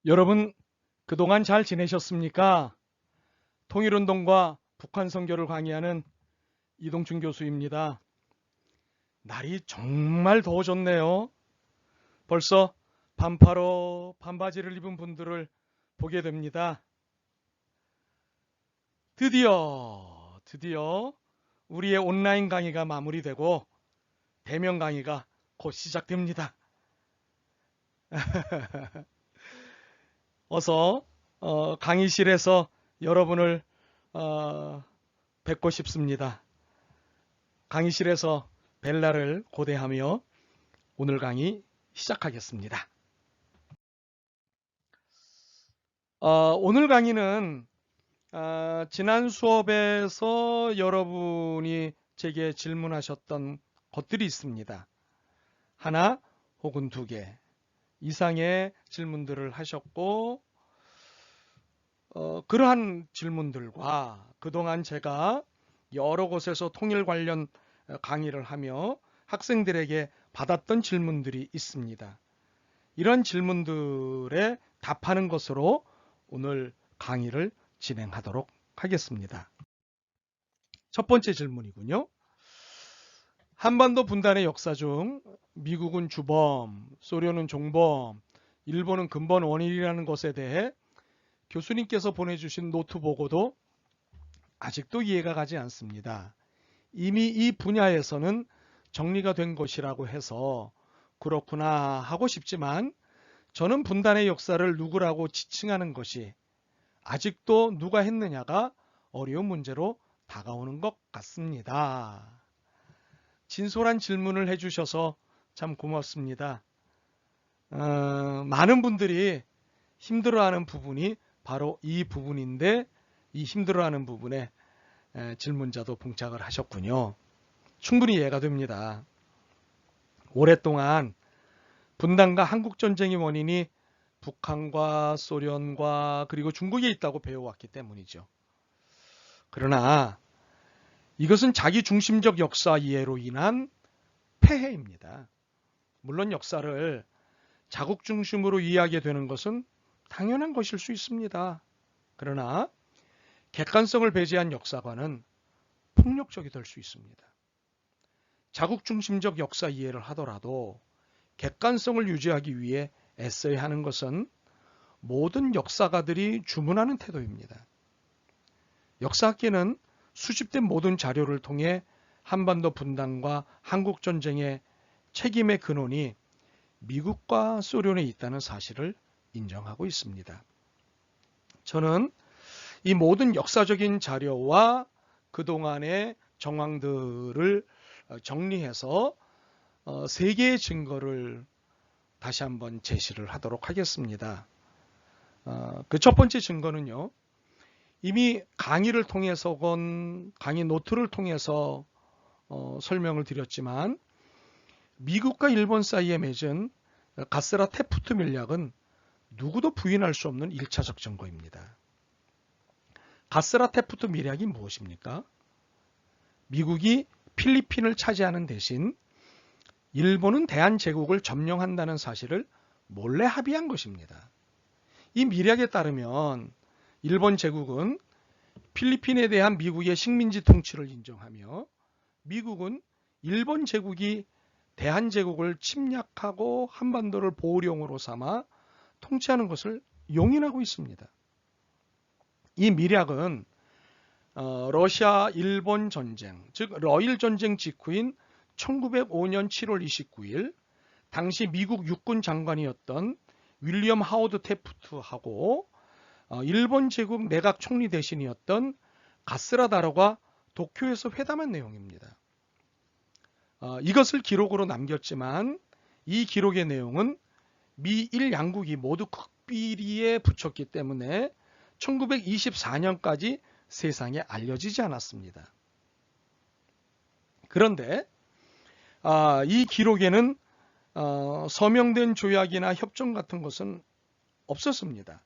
여러분, 그동안 잘 지내셨습니까? 통일운동과 북한 선교를 강의하는 이동춘 교수입니다. 날이 정말 더워졌네요. 벌써 반팔로 반바지를 입은 분들을 보게 됩니다. 드디어 우리의 온라인 강의가 마무리되고 대면 강의가 곧 시작됩니다. 어서 강의실에서 여러분을 뵙고 싶습니다. 강의실에서 벨라를 고대하며 오늘 강의 시작하겠습니다. 오늘 강의는 지난 수업에서 여러분이 제게 질문하셨던 것들이 있습니다. 하나 혹은 두 개 이상의 질문들을 하셨고 그러한 질문들과 그동안 제가 여러 곳에서 통일 관련 강의를 하며 학생들에게 받았던 질문들이 있습니다. 이런 질문들에 답하는 것으로 오늘 강의를 진행하도록 하겠습니다. 첫 번째 질문이군요. 한반도 분단의 역사 중 미국은 주범, 소련은 종범, 일본은 근본 원인이라는 것에 대해 교수님께서 보내주신 노트 보고도 아직도 이해가 가지 않습니다. 이미 이 분야에서는 정리가 된 것이라고 해서 그렇구나 하고 싶지만 저는 분단의 역사를 누구라고 지칭하는 것이 아직도 누가 했느냐가 어려운 문제로 다가오는 것 같습니다. 진솔한 질문을 해주셔서 참 고맙습니다. 많은 분들이 힘들어하는 부분이 바로 이 부분인데 이 힘들어하는 부분에 질문자도 봉착을 하셨군요. 충분히 이해가 됩니다. 오랫동안 분단과 한국전쟁의 원인이 북한과 소련과 그리고 중국에 있다고 배워왔기 때문이죠. 그러나 이것은 자기 중심적 역사 이해로 인한 폐해입니다. 물론 역사를 자국 중심으로 이해하게 되는 것은 당연한 것일 수 있습니다. 그러나 객관성을 배제한 역사관은 폭력적이 될 수 있습니다. 자국 중심적 역사 이해를 하더라도 객관성을 유지하기 위해 애써야 하는 것은 모든 역사가들이 주문하는 태도입니다. 역사학계는 수집된 모든 자료를 통해 한반도 분단과 한국전쟁의 책임의 근원이 미국과 소련에 있다는 사실을 인정하고 있습니다. 저는 이 모든 역사적인 자료와 그동안의 정황들을 정리해서 세 개의 증거를 다시 한번 제시를 하도록 하겠습니다. 그 첫 번째 증거는요. 이미 강의를 통해서건 강의 노트를 통해서 설명을 드렸지만 미국과 일본 사이에 맺은 가스라 테프트 밀약은 누구도 부인할 수 없는 1차적 증거입니다. 가스라 테프트 밀약이 무엇입니까? 미국이 필리핀을 차지하는 대신 일본은 대한제국을 점령한다는 사실을 몰래 합의한 것입니다. 이 밀약에 따르면 일본 제국은 필리핀에 대한 미국의 식민지 통치를 인정하며 미국은 일본 제국이 대한제국을 침략하고 한반도를 보호령으로 삼아 통치하는 것을 용인하고 있습니다. 이 밀약은 러시아 일본 전쟁, 즉 러일 전쟁 직후인 1905년 7월 29일 당시 미국 육군 장관이었던 윌리엄 하워드 테프트하고 일본 제국 내각 총리 대신이었던 가스라다로가 도쿄에서 회담한 내용입니다. 이것을 기록으로 남겼지만 이 기록의 내용은 미일 양국이 모두 극비리에 붙였기 때문에 1924년까지 세상에 알려지지 않았습니다. 그런데 이 기록에는 서명된 조약이나 협정 같은 것은 없었습니다.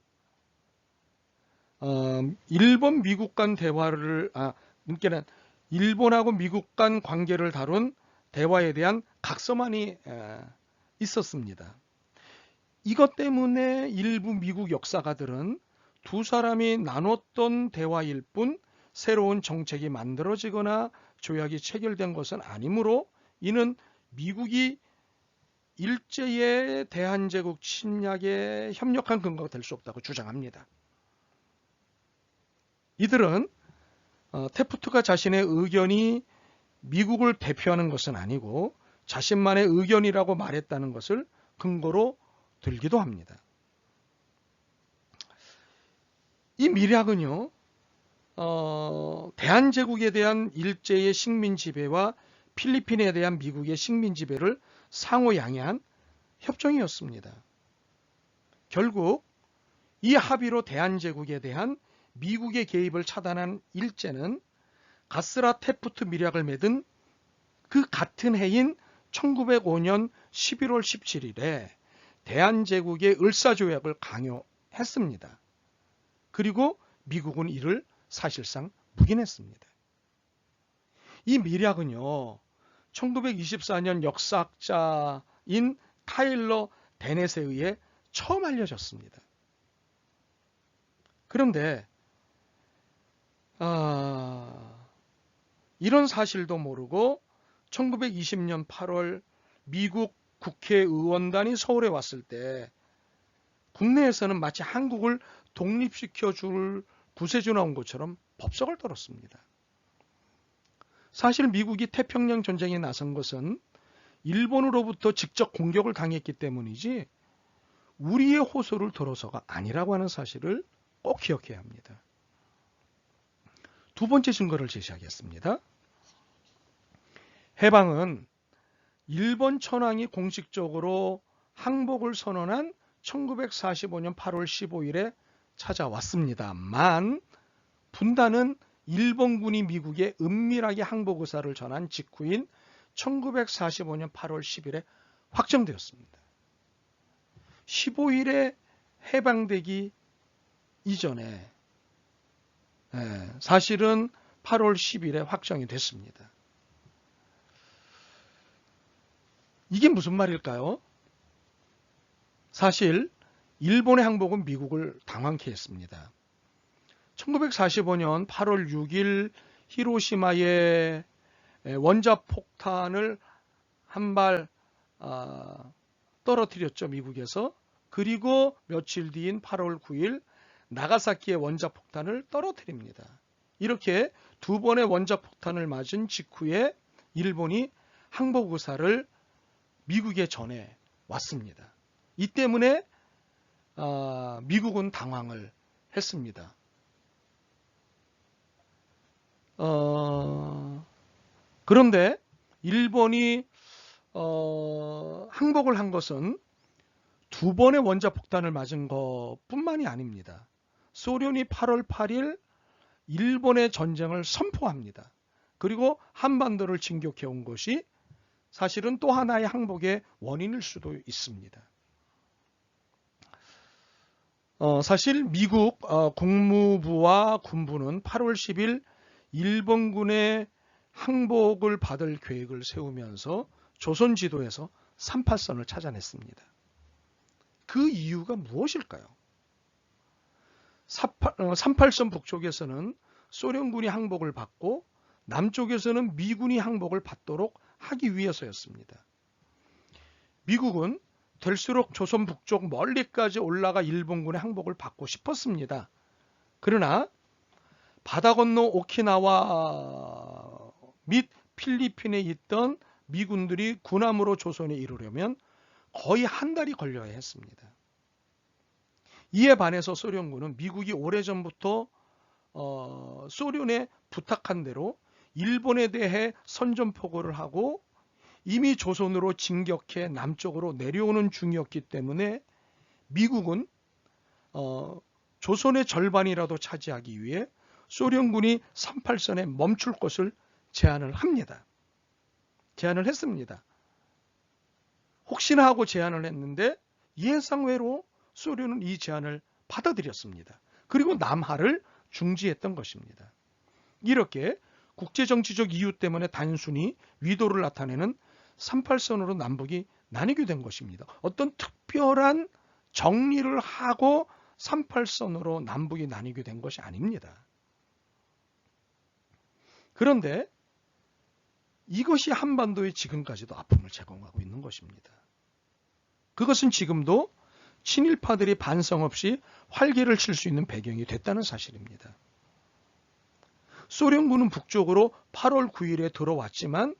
일본 미국 간 대화를 그러니까 일본하고 미국 간 관계를 다룬 대화에 대한 각서만이 있었습니다. 이것 때문에 일부 미국 역사가들은 두 사람이 나눴던 대화일 뿐 새로운 정책이 만들어지거나 조약이 체결된 것은 아니므로 이는 미국이 일제의 대한제국 침략에 협력한 근거가 될 수 없다고 주장합니다. 이들은 태프트가 자신의 의견이 미국을 대표하는 것은 아니고 자신만의 의견이라고 말했다는 것을 근거로 들기도 합니다. 이 밀약은요, 대한제국에 대한 일제의 식민 지배와 필리핀에 대한 미국의 식민 지배를 상호 양해한 협정이었습니다. 결국 이 합의로 대한제국에 대한 미국의 개입을 차단한 일제는 가스라 태프트 밀약을 맺은 그 같은 해인 1905년 11월 17일에 대한제국의 을사조약을 강요했습니다. 그리고 미국은 이를 사실상 묵인했습니다. 이 밀약은요, 1924년 역사학자인 타일러 데넷에 의해 처음 알려졌습니다. 그런데 이런 사실도 모르고 1920년 8월 미국 국회의원단이 서울에 왔을 때 국내에서는 마치 한국을 독립시켜줄 구세주 나온 것처럼 법석을 떨었습니다. 사실 미국이 태평양 전쟁에 나선 것은 일본으로부터 직접 공격을 당했기 때문이지 우리의 호소를 들어서가 아니라고 하는 사실을 꼭 기억해야 합니다. 두 번째 증거를 제시하겠습니다. 해방은 일본 천황이 공식적으로 항복을 선언한 1945년 8월 15일에 찾아왔습니다만 분단은 일본군이 미국에 은밀하게 항복 의사를 전한 직후인 1945년 8월 10일에 확정되었습니다. 15일에 해방되기 이전에 사실은 8월 10일에 확정이 됐습니다. 이게 무슨 말일까요? 사실 일본의 항복은 미국을 당황케 했습니다. 1945년 8월 6일 히로시마에 원자폭탄을 한 발 떨어뜨렸죠, 미국에서. 그리고 며칠 뒤인 8월 9일 나가사키의 원자폭탄을 떨어뜨립니다. 이렇게 두 번의 원자폭탄을 맞은 직후에 일본이 항복 의사를 미국에 전해 왔습니다. 이 때문에 미국은 당황을 했습니다. 그런데 일본이 항복을 한 것은 두 번의 원자폭탄을 맞은 것뿐만이 아닙니다. 소련이 8월 8일 일본의 전쟁을 선포합니다. 그리고 한반도를 진격해 온 것이 사실은 또 하나의 항복의 원인일 수도 있습니다. 사실 미국 국무부와 군부는 8월 10일 일본군의 항복을 받을 계획을 세우면서 조선 지도에서 38선을 찾아냈습니다. 그 이유가 무엇일까요? 38선 북쪽에서는 소련군이 항복을 받고 남쪽에서는 미군이 항복을 받도록 하기 위해서였습니다. 미국은 될수록 조선 북쪽 멀리까지 올라가 일본군의 항복을 받고 싶었습니다. 그러나 바다 건너 오키나와 및 필리핀에 있던 미군들이 군함으로 조선에 이르려면 거의 한 달이 걸려야 했습니다. 이에 반해서 소련군은 미국이 오래전부터 소련에 부탁한 대로 일본에 대해 선전포고를 하고 이미 조선으로 진격해 남쪽으로 내려오는 중이었기 때문에 미국은 조선의 절반이라도 차지하기 위해 소련군이 38선에 멈출 것을 제안을 합니다. 제안을 했습니다. 혹시나 하고 제안을 했는데 예상외로 소련은 이 제안을 받아들였습니다. 그리고 남하를 중지했던 것입니다. 이렇게 국제정치적 이유 때문에 단순히 위도를 나타내는 38선으로 남북이 나뉘게 된 것입니다. 어떤 특별한 정리를 하고 38선으로 남북이 나뉘게 된 것이 아닙니다. 그런데 이것이 한반도에 지금까지도 아픔을 제공하고 있는 것입니다. 그것은 지금도 친일파들이 반성 없이 활개를 칠 수 있는 배경이 됐다는 사실입니다. 소련군은 북쪽으로 8월 9일에 들어왔지만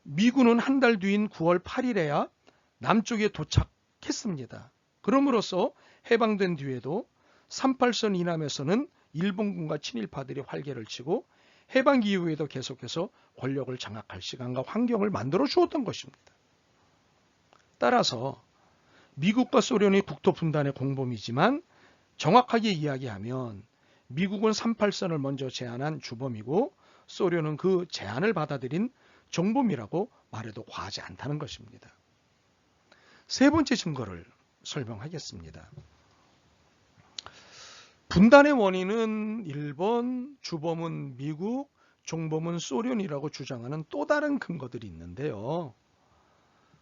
미군은 한 달 뒤인 9월 8일에야 남쪽에 도착했습니다. 그럼으로써 해방된 뒤에도 38선 이남에서는 일본군과 친일파들이 활개를 치고 해방 이후에도 계속해서 권력을 장악할 시간과 환경을 만들어 주었던 것입니다. 따라서 미국과 소련의 국토 분단의 공범이지만 정확하게 이야기하면 미국은 38선을 먼저 제안한 주범이고 소련은 그 제안을 받아들인 정범이라고 말해도 과하지 않다는 것입니다. 세 번째 증거를 설명하겠습니다. 분단의 원인은 일본, 주범은 미국, 종범은 소련이라고 주장하는 또 다른 근거들이 있는데요.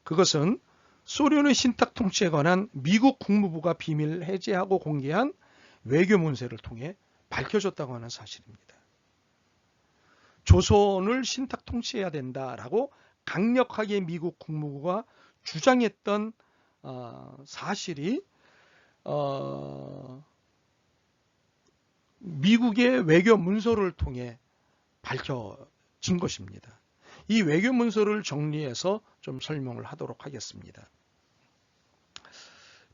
그것은 소련의 신탁 통치에 관한 미국 국무부가 비밀 해제하고 공개한 외교 문서를 통해 밝혀졌다고 하는 사실입니다. 조선을 신탁 통치해야 된다라고 강력하게 미국 국무부가 주장했던 사실이 미국의 외교 문서를 통해 밝혀진 것입니다. 이 외교 문서를 정리해서 좀 설명을 하도록 하겠습니다.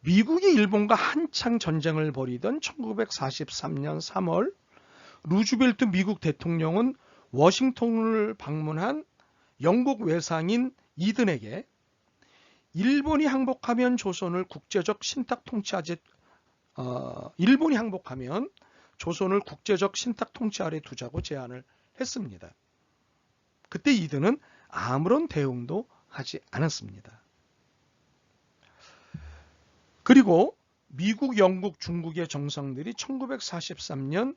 미국이 일본과 한창 전쟁을 벌이던 1943년 3월 루즈벨트 미국 대통령은 워싱턴을 방문한 영국 외상인 이든에게 일본이 항복하면 조선을 국제적 신탁 통치 아래 두자고 제안을 했습니다. 그때 이든은 아무런 대응도 하지 않았습니다. 그리고 미국, 영국, 중국의 정상들이 1943년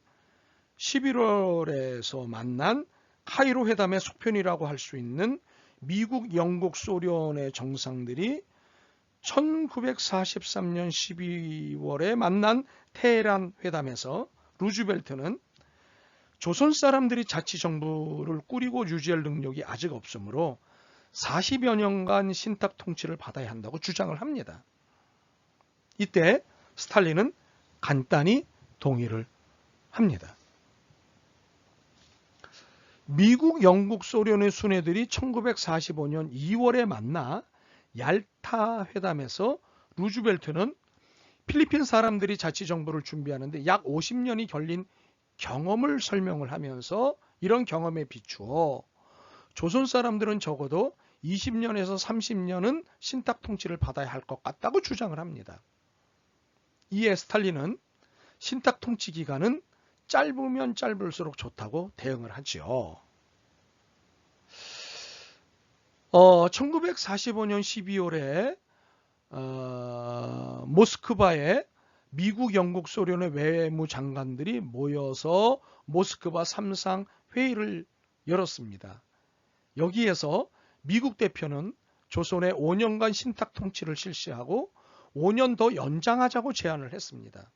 11월에서 만난 카이로 회담의 속편이라고 할 수 있는 미국, 영국, 소련의 정상들이 1943년 12월에 만난 테헤란 회담에서 루즈벨트는 조선 사람들이 자치정부를 꾸리고 유지할 능력이 아직 없으므로 40여 년간 신탁 통치를 받아야 한다고 주장을 합니다. 이때 스탈린은 간단히 동의를 합니다. 미국, 영국, 소련의 순회들이 1945년 2월에 만나 얄타 회담에서 루즈벨트는 필리핀 사람들이 자치정부를 준비하는데 약 50년이 걸린 경험을 설명을 하면서 이런 경험에 비추어 조선 사람들은 적어도 20년에서 30년은 신탁 통치를 받아야 할 것 같다고 주장을 합니다. 이에 스탈린은 신탁 통치 기간은 짧으면 짧을수록 좋다고 대응을 하죠. 1945년 12월에 모스크바에 미국, 영국, 소련의 외무장관들이 모여서 모스크바 3상 회의를 열었습니다. 여기에서 미국 대표는 조선의 5년간 신탁 통치를 실시하고 5년 더 연장하자고 제안을 했습니다.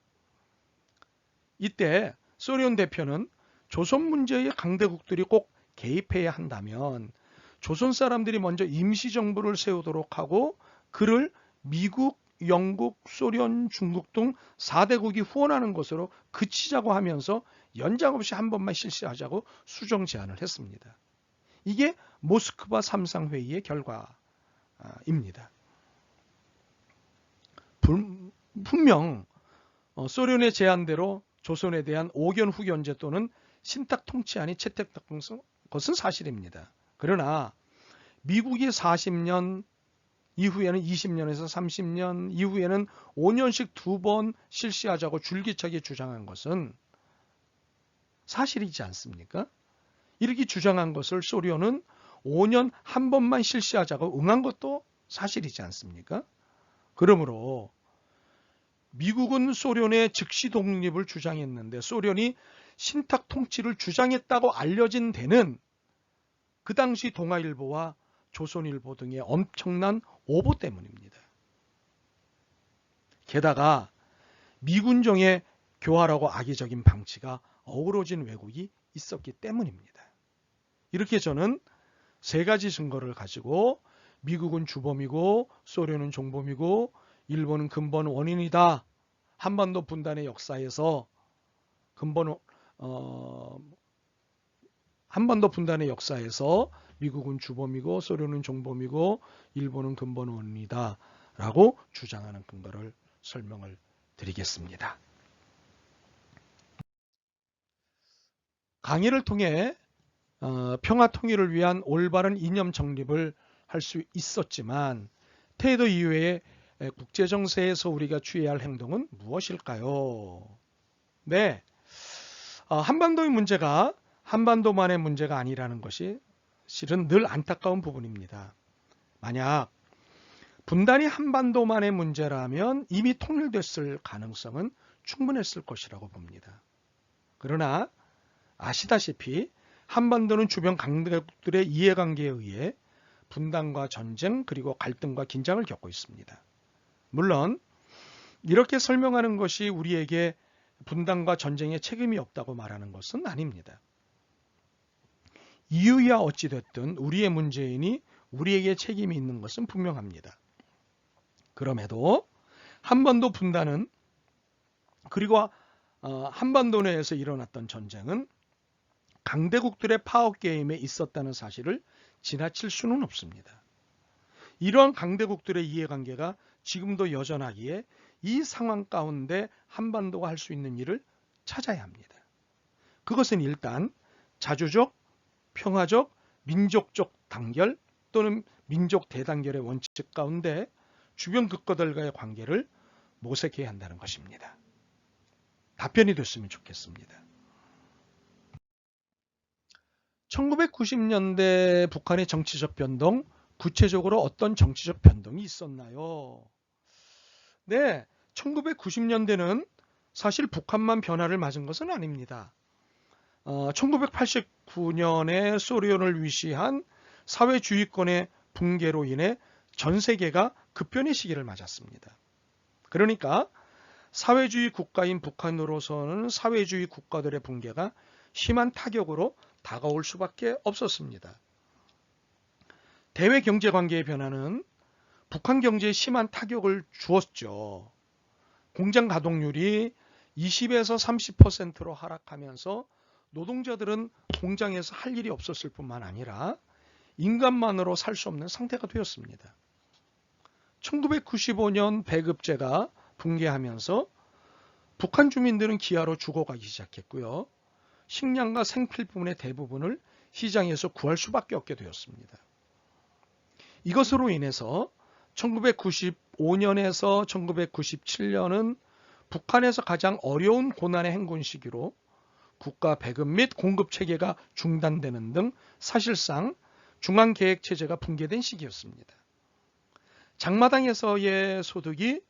이때 소련 대표는 조선 문제의 강대국들이 꼭 개입해야 한다면 조선 사람들이 먼저 임시정부를 세우도록 하고 그를 미국, 영국, 소련, 중국 등 4대국이 후원하는 것으로 그치자고 하면서 연장 없이 한 번만 실시하자고 수정 제안을 했습니다. 이게 모스크바 3상 회의의 결과입니다. 분명 소련의 제안대로 조선에 대한 오견 후견제 또는 신탁 통치안이 채택된 것은 사실입니다. 그러나 미국이 40년, 이후에는 20년에서 30년, 이후에는 5년씩 2번 실시하자고 줄기차게 주장한 것은 사실이지 않습니까? 이렇게 주장한 것을 소련은 5년 한 번만 실시하자고 응한 것도 사실이지 않습니까? 그러므로 미국은 소련의 즉시 독립을 주장했는데 소련이 신탁 통치를 주장했다고 알려진 데는 그 당시 동아일보와 조선일보 등의 엄청난 오보 때문입니다. 게다가 미군정의 교활하고 악의적인 방치가 어우러진 왜곡이 있었기 때문입니다. 이렇게 저는 세 가지 증거를 가지고 미국은 주범이고 소련은 종범이고 일본은 근본 원인이다. 한반도 분단의 역사에서 한반도 분단의 역사에서 미국은 주범이고 소련은 종범이고 일본은 근본 원인이다 라고 주장하는 근거를 설명을 드리겠습니다. 강의를 통해 평화 통일을 위한 올바른 이념 정립을 할 수 있었지만 태도 이외에 국제정세에서 우리가 취해야 할 행동은 무엇일까요? 네, 한반도의 문제가 한반도만의 문제가 아니라는 것이 실은 늘 안타까운 부분입니다. 만약 분단이 한반도만의 문제라면 이미 통일됐을 가능성은 충분했을 것이라고 봅니다. 그러나 아시다시피 한반도는 주변 강대국들의 이해관계에 의해 분단과 전쟁 그리고 갈등과 긴장을 겪고 있습니다. 물론 이렇게 설명하는 것이 우리에게 분단과 전쟁에 책임이 없다고 말하는 것은 아닙니다. 이유야 어찌됐든 우리의 문제이니 우리에게 책임이 있는 것은 분명합니다. 그럼에도 한반도 분단은 그리고 한반도 내에서 일어났던 전쟁은 강대국들의 파워게임에 있었다는 사실을 지나칠 수는 없습니다. 이러한 강대국들의 이해관계가 지금도 여전하기에 이 상황 가운데 한반도가 할 수 있는 일을 찾아야 합니다. 그것은 일단 자주적, 평화적, 민족적 단결 또는 민족 대단결의 원칙 가운데 주변 국가들과의 관계를 모색해야 한다는 것입니다. 답변이 됐으면 좋겠습니다. 1990년대 북한의 정치적 변동, 구체적으로 어떤 정치적 변동이 있었나요? 네, 1990년대는 사실 북한만 변화를 맞은 것은 아닙니다. 1989년에 소련을 위시한 사회주의권의 붕괴로 인해 전 세계가 급변의 시기를 맞았습니다. 그러니까 사회주의 국가인 북한으로서는 사회주의 국가들의 붕괴가 심한 타격으로 다가올 수밖에 없었습니다. 대외 경제 관계의 변화는 북한 경제에 심한 타격을 주었죠. 공장 가동률이 20에서 30%로 하락하면서 노동자들은 공장에서 할 일이 없었을 뿐만 아니라 인간만으로 살 수 없는 상태가 되었습니다. 1995년 배급제가 붕괴하면서 북한 주민들은 기아로 죽어가기 시작했고요. 식량과 생필품의 대부분을 시장에서 구할 수밖에 없게 되었습니다. 이것으로 인해서 1995년에서 1997년은 북한에서 가장 어려운 고난의 행군 시기로 국가 배급 및 공급 체계가 중단되는 등 사실상 중앙계획체제가 붕괴된 시기였습니다. 장마당에서의 소득이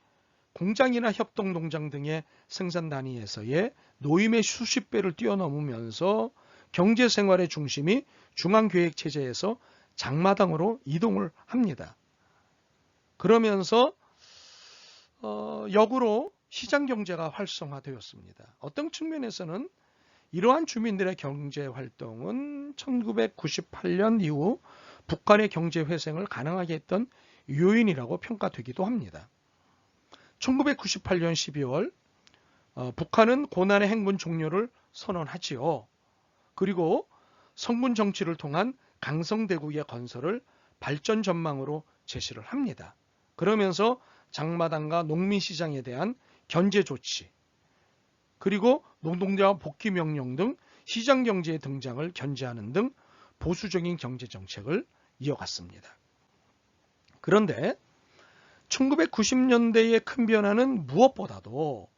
공장이나 협동농장 등의 생산 단위에서의 노임의 수십 배를 뛰어넘으면서 경제생활의 중심이 중앙계획체제에서 장마당으로 이동을 합니다. 그러면서 역으로 시장경제가 활성화되었습니다. 어떤 측면에서는 이러한 주민들의 경제활동은 1998년 이후 북한의 경제회생을 가능하게 했던 요인이라고 평가되기도 합니다. 1998년 12월 북한은 고난의 행군 종료를 선언하지요. 그리고 성군 정치를 통한 강성대국의 건설을 발전 전망으로 제시를 합니다. 그러면서 장마당과 농민시장에 대한 견제 조치 그리고 노동자 복귀 명령 등 시장경제의 등장을 견제하는 등 보수적인 경제정책을 이어갔습니다. 그런데 1990년대의 큰 변화는 무엇보다도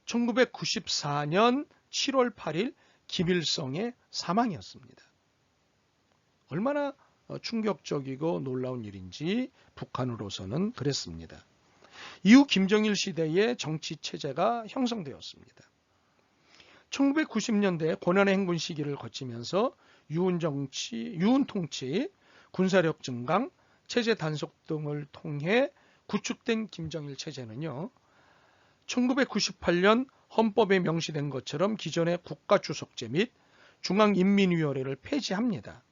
1994년 7월 8일 김일성의 사망이었습니다. 얼마나 충격적이고 놀라운 일인지 북한으로서는 그랬습니다. 이후 김정일 시대의 정치체제가 형성되었습니다. 1990년대 고난의 행군 시기를 거치면서 유은 통치, 군사력 증강, 체제 단속 등을 통해 구축된 김정일 체제는요. 1998년 헌법에 명시된 것처럼 기존의 국가주석제 및 중앙인민위원회를 폐지합니다.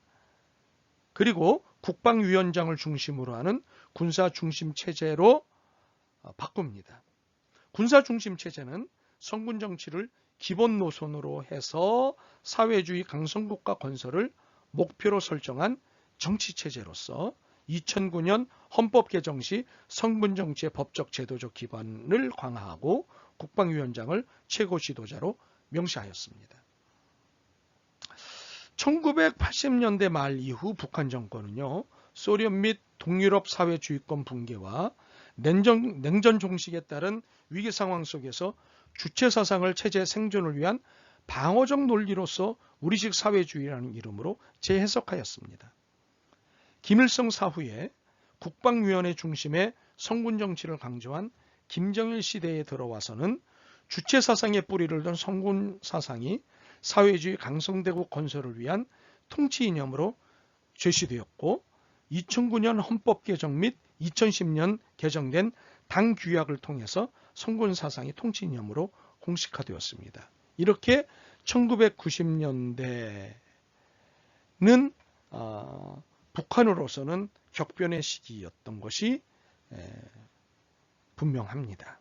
그리고 국방위원장을 중심으로 하는 군사중심 체제로 바꿉니다. 군사중심 체제는 성군 정치를 기본 노선으로 해서 사회주의 강성국가 건설을 목표로 설정한 정치체제로서 2009년 헌법 개정 시 성군 정치의 법적 제도적 기반을 강화하고 국방위원장을 최고 지도자로 명시하였습니다. 1980년대 말 이후 북한 정권은요, 소련 및 동유럽 사회주의권 붕괴와 냉전 종식에 따른 위기 상황 속에서 주체 사상을 체제 생존을 위한 방어적 논리로서 우리식 사회주의라는 이름으로 재해석하였습니다. 김일성 사후에 국방위원회 중심의 성군 정치를 강조한 김정일 시대에 들어와서는 주체 사상의 뿌리를 둔 성군 사상이 사회주의 강성대국 건설을 위한 통치 이념으로 제시되었고 2009년 헌법 개정 및 2010년 개정된 당 규약을 통해서 성군 사상이 통치 이념으로 공식화되었습니다. 이렇게 1990년대는 북한으로서는 격변의 시기였던 것이 분명합니다.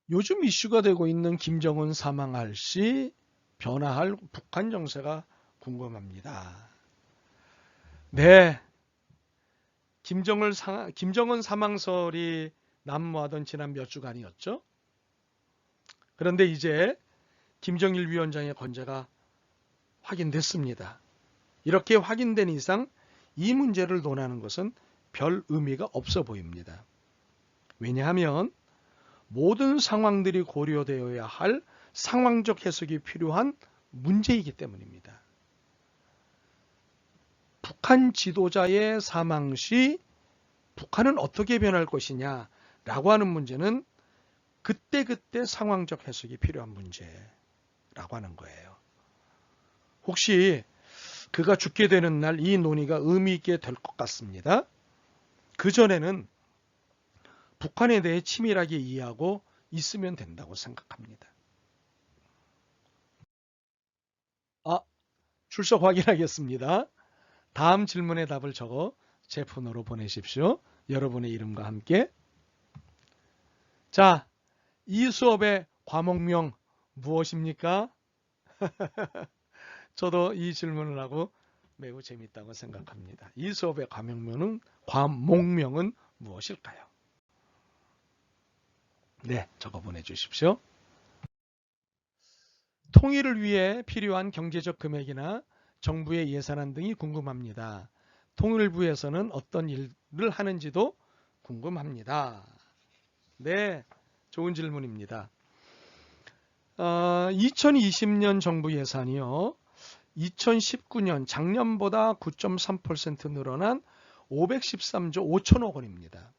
요즘 이슈가 되고 있는 김정은 사망할 시 변화할 북한 정세가 궁금합니다. 네, 김정은 사망설이 난무하던 지난 몇 주간이었죠. 그런데 이제 김정일 위원장의 건재가 확인됐습니다. 이렇게 확인된 이상 이 문제를 논하는 것은 별 의미가 없어 보입니다. 왜냐하면 모든 상황들이 고려되어야 할 상황적 해석이 필요한 문제이기 때문입니다. 북한 지도자의 사망 시 북한은 어떻게 변할 것이냐라고 하는 문제는 그때그때 상황적 해석이 필요한 문제라고 하는 거예요. 혹시 그가 죽게 되는 날 이 논의가 의미 있게 될 것 같습니다. 그전에는 북한에 대해 치밀하게 이해하고 있으면 된다고 생각합니다. 출석 확인하겠습니다. 다음 질문의 답을 적어 제 폰으로 보내십시오. 여러분의 이름과 함께. 자, 이 수업의 과목명 무엇입니까? 저도 이 질문을 하고 매우 재밌다고 생각합니다. 이 수업의 과목명은 무엇일까요? 네, 적어 보내주십시오. 통일을 위해 필요한 경제적 금액이나 정부의 예산안 등이 궁금합니다. 통일부에서는 어떤 일을 하는지도 궁금합니다. 네, 좋은 질문입니다. 2020년 정부 예산이요. 2019년 작년보다 9.3% 늘어난 513조 5천억 원입니다.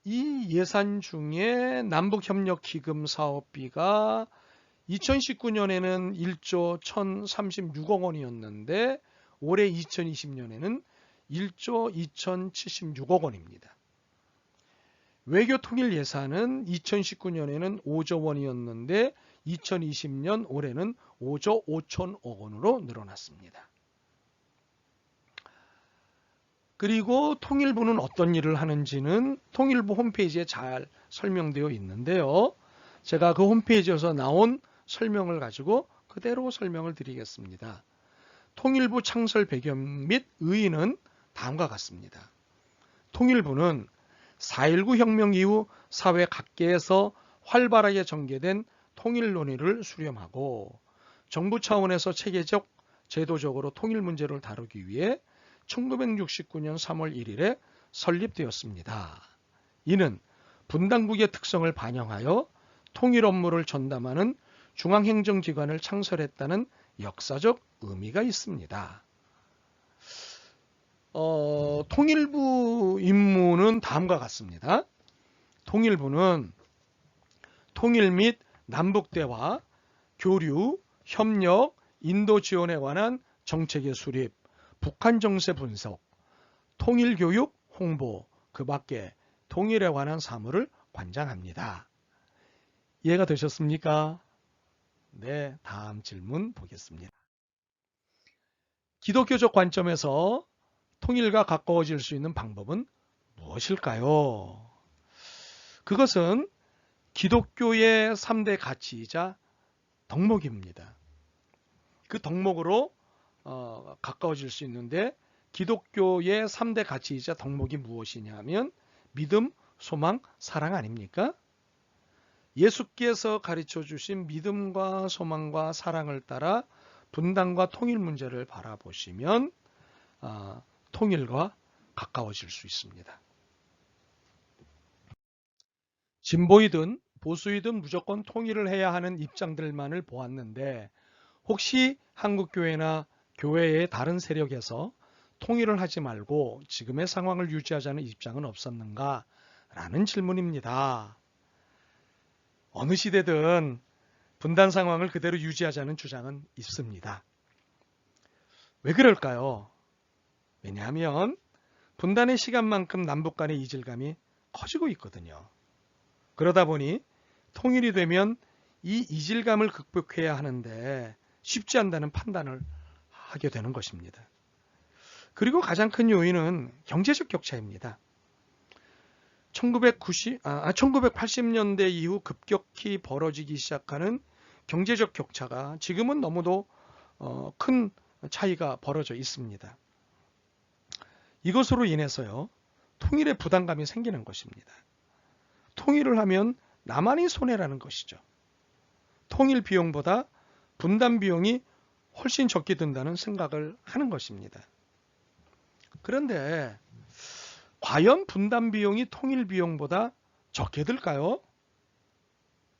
이 예산 중에 남북협력기금 사업비가 2019년에는 1조 1,036억 원이었는데 올해 2020년에는 1조 2,076억 원입니다. 외교통일 예산은 2019년에는 5조 원이었는데 2020년 올해는 5조 5천억 원으로 늘어났습니다. 그리고 통일부는 어떤 일을 하는지는 통일부 홈페이지에 잘 설명되어 있는데요. 제가 그 홈페이지에서 나온 설명을 가지고 그대로 설명을 드리겠습니다. 통일부 창설 배경 및 의의는 다음과 같습니다. 통일부는 4.19 혁명 이후 사회 각계에서 활발하게 전개된 통일 논의를 수렴하고 정부 차원에서 체계적, 제도적으로 통일 문제를 다루기 위해 1969년 3월 1일에 설립되었습니다. 이는 분당국의 특성을 반영하여 통일 업무를 전담하는 중앙행정기관을 창설했다는 역사적 의미가 있습니다. 통일부 임무는 다음과 같습니다. 통일부는 통일 및 남북대화, 교류, 협력, 인도 지원에 관한 정책의 수립, 북한 정세 분석, 통일교육, 홍보, 그 밖에 통일에 관한 사무를 관장합니다. 이해가 되셨습니까? 네, 다음 질문 보겠습니다. 기독교적 관점에서 통일과 가까워질 수 있는 방법은 무엇일까요? 그것은 기독교의 3대 가치이자 덕목입니다. 그 덕목으로 가까워질 수 있는데 기독교의 3대 가치이자 덕목이 무엇이냐 하면 믿음, 소망, 사랑 아닙니까? 예수께서 가르쳐 주신 믿음과 소망과 사랑을 따라 분단과 통일 문제를 바라보시면 통일과 가까워질 수 있습니다. 진보이든 보수이든 무조건 통일을 해야 하는 입장들만을 보았는데 혹시 한국교회나 교회의 다른 세력에서 통일을 하지 말고 지금의 상황을 유지하자는 입장은 없었는가? 라는 질문입니다. 어느 시대든 분단 상황을 그대로 유지하자는 주장은 있습니다. 왜 그럴까요? 왜냐하면 분단의 시간만큼 남북 간의 이질감이 커지고 있거든요. 그러다 보니 통일이 되면 이 이질감을 극복해야 하는데 쉽지 않다는 판단을 하게 되는 것입니다. 그리고 가장 큰 요인은 경제적 격차입니다. 1980년대 이후 급격히 벌어지기 시작하는 경제적 격차가 지금은 너무도 큰 차이가 벌어져 있습니다. 이것으로 인해서요, 통일의 부담감이 생기는 것입니다. 통일을 하면 나만이 손해라는 것이죠. 통일 비용보다 분단 비용이 훨씬 적게 든다는 생각을 하는 것입니다. 그런데 과연 분단 비용이 통일 비용보다 적게 들까요?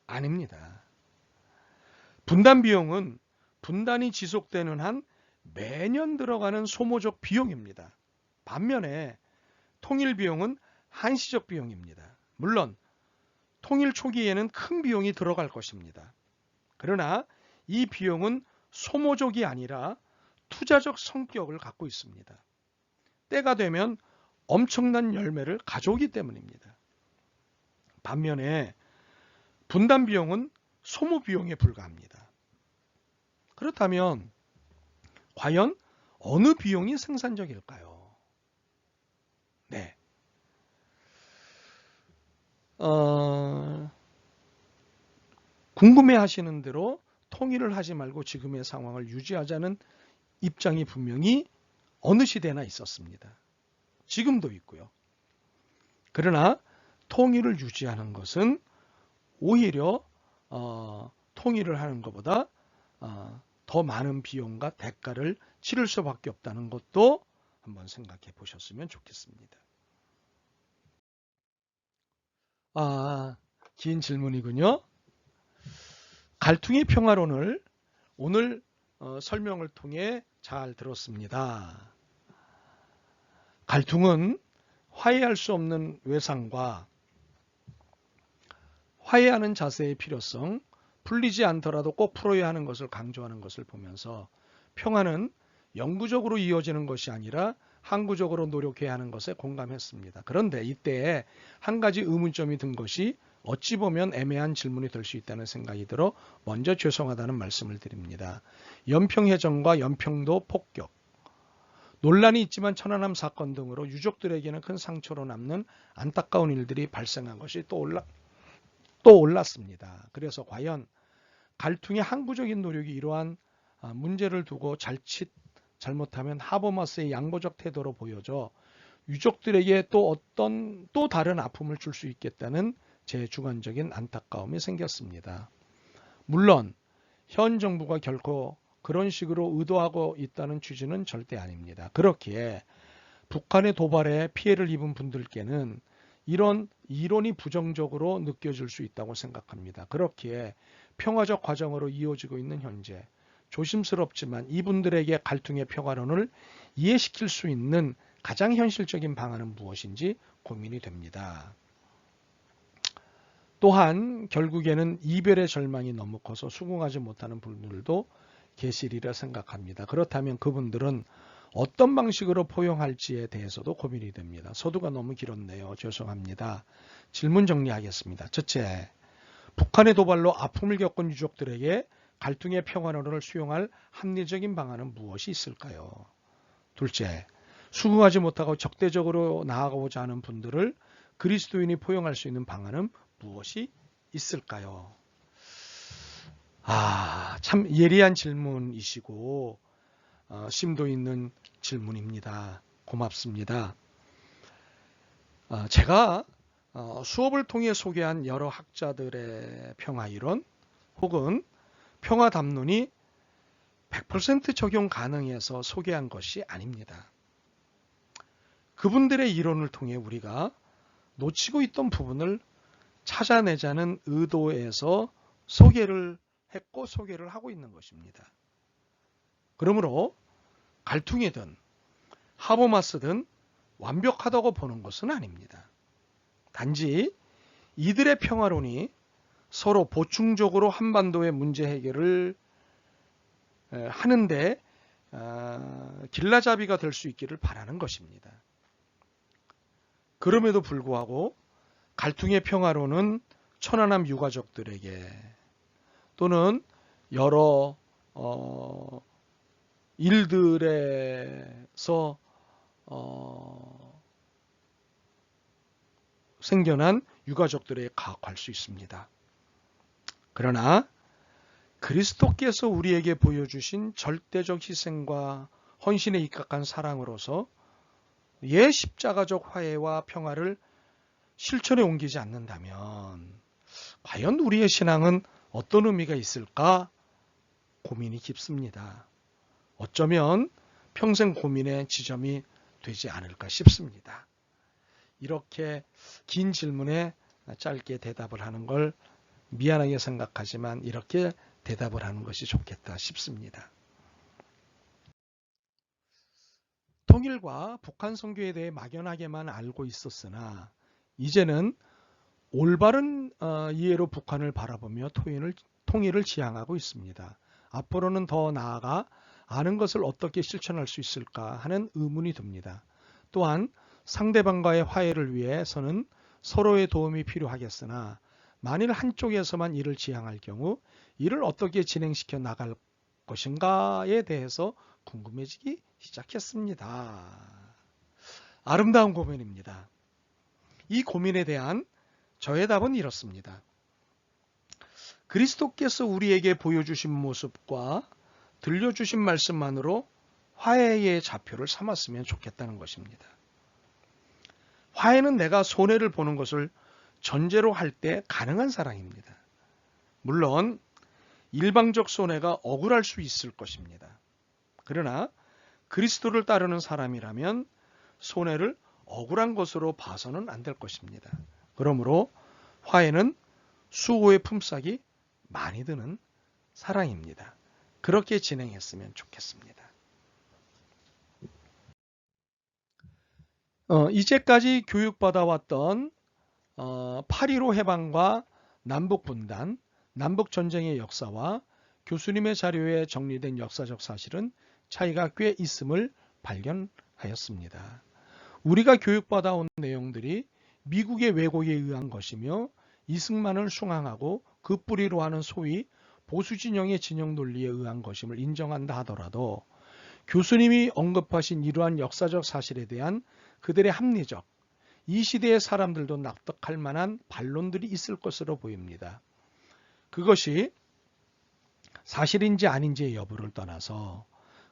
아닙니다. 분단 비용은 분단이 지속되는 한 매년 들어가는 소모적 비용입니다. 반면에 통일 비용은 한시적 비용입니다. 물론 통일 초기에는 큰 비용이 들어갈 것입니다. 그러나 이 비용은 소모적이 아니라 투자적 성격을 갖고 있습니다. 때가 되면 엄청난 열매를 가져오기 때문입니다. 반면에 분단 비용은 소모 비용에 불과합니다. 그렇다면 과연 어느 비용이 생산적일까요? 네. 궁금해하시는 대로 통일을 하지 말고 지금의 상황을 유지하자는 입장이 분명히 어느 시대나 있었습니다. 지금도 있고요. 그러나 통일을 유지하는 것은 오히려 통일을 하는 것보다 더 많은 비용과 대가를 치를 수밖에 없다는 것도 한번 생각해 보셨으면 좋겠습니다. 긴 질문이군요. 갈퉁이 평화론을 오늘 설명을 통해 잘 들었습니다. 갈등은 화해할 수 없는 외상과 화해하는 자세의 필요성, 풀리지 않더라도 꼭 풀어야 하는 것을 강조하는 것을 보면서 평화는 영구적으로 이어지는 것이 아니라 항구적으로 노력해야 하는 것에 공감했습니다. 그런데 이때 한 가지 의문점이 든 것이 어찌 보면 애매한 질문이 될 수 있다는 생각이 들어 먼저 죄송하다는 말씀을 드립니다. 연평해전과 연평도 폭격, 논란이 있지만 천안함 사건 등으로 유족들에게는 큰 상처로 남는 안타까운 일들이 발생한 것이 또 올랐습니다. 그래서 과연 갈퉁의 항구적인 노력이 이러한 문제를 두고 잘못하면 하버마스의 양보적 태도로 보여져 유족들에게 또 다른 아픔을 줄 수 있겠다는 제 주관적인 안타까움이 생겼습니다. 물론 현 정부가 결코 그런 식으로 의도하고 있다는 취지는 절대 아닙니다. 그렇기에 북한의 도발에 피해를 입은 분들께는 이런 이론이 부정적으로 느껴질 수 있다고 생각합니다. 그렇기에 평화적 과정으로 이어지고 있는 현재 조심스럽지만 이분들에게 갈등의 평화론을 이해시킬 수 있는 가장 현실적인 방안은 무엇인지 고민이 됩니다. 또한 결국에는 이별의 절망이 너무 커서 수긍하지 못하는 분들도 계시리라 생각합니다. 그렇다면 그분들은 어떤 방식으로 포용할지에 대해서도 고민이 됩니다. 서두가 너무 길었네요. 죄송합니다. 질문 정리하겠습니다. 첫째, 북한의 도발로 아픔을 겪은 유족들에게 갈등의 평화론을 수용할 합리적인 방안은 무엇이 있을까요? 둘째, 수긍하지 못하고 적대적으로 나아가고자 하는 분들을 그리스도인이 포용할 수 있는 방안은 무엇이 있을까요? 참 예리한 질문이시고 심도 있는 질문입니다. 고맙습니다. 제가 수업을 통해 소개한 여러 학자들의 평화이론 혹은 평화담론이 100% 적용 가능해서 소개한 것이 아닙니다. 그분들의 이론을 통해 우리가 놓치고 있던 부분을 찾아내자는 의도에서 소개를 했고 소개를 하고 있는 것입니다. 그러므로 갈퉁이든 하버마스든 완벽하다고 보는 것은 아닙니다. 단지 이들의 평화론이 서로 보충적으로 한반도의 문제 해결을 하는데 길라잡이가 될 수 있기를 바라는 것입니다. 그럼에도 불구하고 갈퉁의 평화론은 천안함 유가족들에게 또는 여러 일들에서 생겨난 유가족들에 가혹할 수 있습니다. 그러나 그리스도께서 우리에게 보여주신 절대적 희생과 헌신에 입각한 사랑으로서 십자가적 화해와 평화를 실천에 옮기지 않는다면 과연 우리의 신앙은 어떤 의미가 있을까 고민이 깊습니다. 어쩌면 평생 고민의 지점이 되지 않을까 싶습니다. 이렇게 긴 질문에 짧게 대답을 하는 걸 미안하게 생각하지만 이렇게 대답을 하는 것이 좋겠다 싶습니다. 통일과 북한 선교에 대해 막연하게만 알고 있었으나 이제는 올바른 이해로 북한을 바라보며 통일을 지향하고 있습니다. 앞으로는 더 나아가 아는 것을 어떻게 실천할 수 있을까 하는 의문이 듭니다. 또한 상대방과의 화해를 위해서는 서로의 도움이 필요하겠으나 만일 한쪽에서만 이를 지향할 경우 이를 어떻게 진행시켜 나갈 것인가에 대해서 궁금해지기 시작했습니다. 아름다운 고민입니다. 이 고민에 대한 저의 답은 이렇습니다. 그리스도께서 우리에게 보여주신 모습과 들려주신 말씀만으로 화해의 좌표를 삼았으면 좋겠다는 것입니다. 화해는 내가 손해를 보는 것을 전제로 할 때 가능한 사랑입니다. 물론 일방적 손해가 억울할 수 있을 것입니다. 그러나 그리스도를 따르는 사람이라면 손해를 억울한 것으로 봐서는 안 될 것입니다. 그러므로 화해는 수고의 품삯이 많이 드는 사랑입니다. 그렇게 진행했으면 좋겠습니다. 이제까지 교육받아왔던 8.15 해방과 남북분단, 남북전쟁의 역사와 교수님의 자료에 정리된 역사적 사실은 차이가 꽤 있음을 발견하였습니다. 우리가 교육받아온 내용들이 미국의 왜곡에 의한 것이며 이승만을 숭앙하고 그 뿌리로 하는 소위 보수진영의 진영 논리에 의한 것임을 인정한다 하더라도 교수님이 언급하신 이러한 역사적 사실에 대한 그들의 합리적, 이 시대의 사람들도 납득할 만한 반론들이 있을 것으로 보입니다. 그것이 사실인지 아닌지의 여부를 떠나서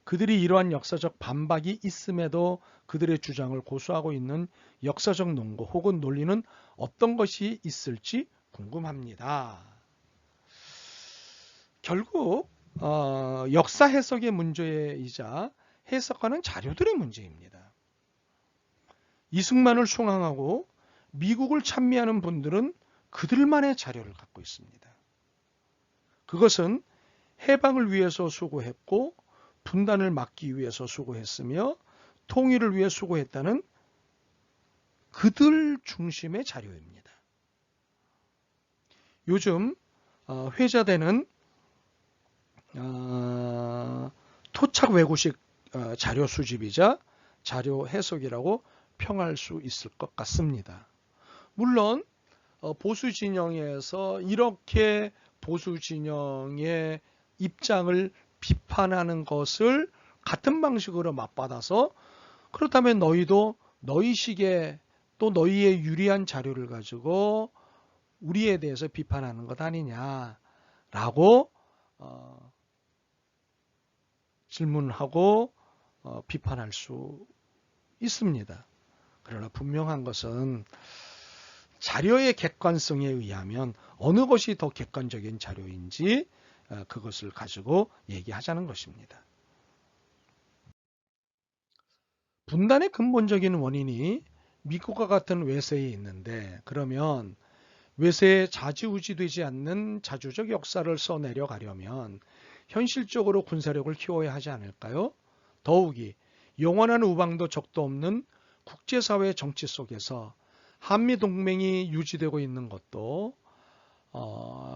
그들이 이러한 역사적 반박이 있음에도 그들의 주장을 고수하고 있는 역사적 논고 혹은 논리는 어떤 것이 있을지 궁금합니다. 결국 역사 해석의 문제이자 해석하는 자료들의 문제입니다. 이승만을 숭앙하고 미국을 찬미하는 분들은 그들만의 자료를 갖고 있습니다. 그것은 해방을 위해서 수고했고 분단을 막기 위해서 수고했으며 통일을 위해 수고했다는 그들 중심의 자료입니다. 요즘 회자되는 토착 왜곡식 자료 수집이자 자료 해석이라고 평할 수 있을 것 같습니다. 물론 보수 진영에서 이렇게 보수 진영의 입장을 비판하는 것을 같은 방식으로 맞받아서 그렇다면 너희도 너희식의 또 너희의 유리한 자료를 가지고 우리에 대해서 비판하는 것 아니냐라고 질문하고 비판할 수 있습니다. 그러나 분명한 것은 자료의 객관성에 의하면 어느 것이 더 객관적인 자료인지 그것을 가지고 얘기하자는 것입니다. 분단의 근본적인 원인이 미국과 같은 외세에 있는데 그러면 외세에 좌지우지되지 않는 자주적 역사를 써내려가려면 현실적으로 군사력을 키워야 하지 않을까요? 더욱이 영원한 우방도 적도 없는 국제사회 정치 속에서 한미동맹이 유지되고 있는 것도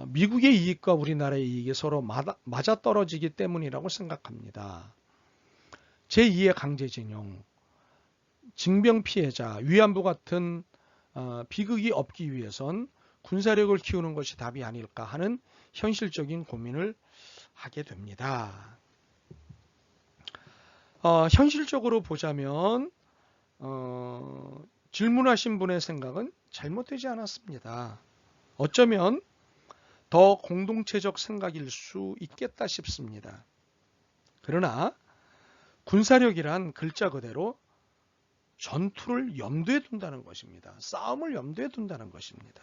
미국의 이익과 우리나라의 이익이 서로 맞아떨어지기 때문이라고 생각합니다. 제2의 강제징용, 징병 피해자, 위안부 같은 비극이 없기 위해선 군사력을 키우는 것이 답이 아닐까 하는 현실적인 고민을 하게 됩니다. 현실적으로 보자면 질문하신 분의 생각은 잘못되지 않았습니다. 어쩌면 더 공동체적 생각일 수 있겠다 싶습니다. 그러나 군사력이란 글자 그대로 전투를 염두에 둔다는 것입니다. 싸움을 염두에 둔다는 것입니다.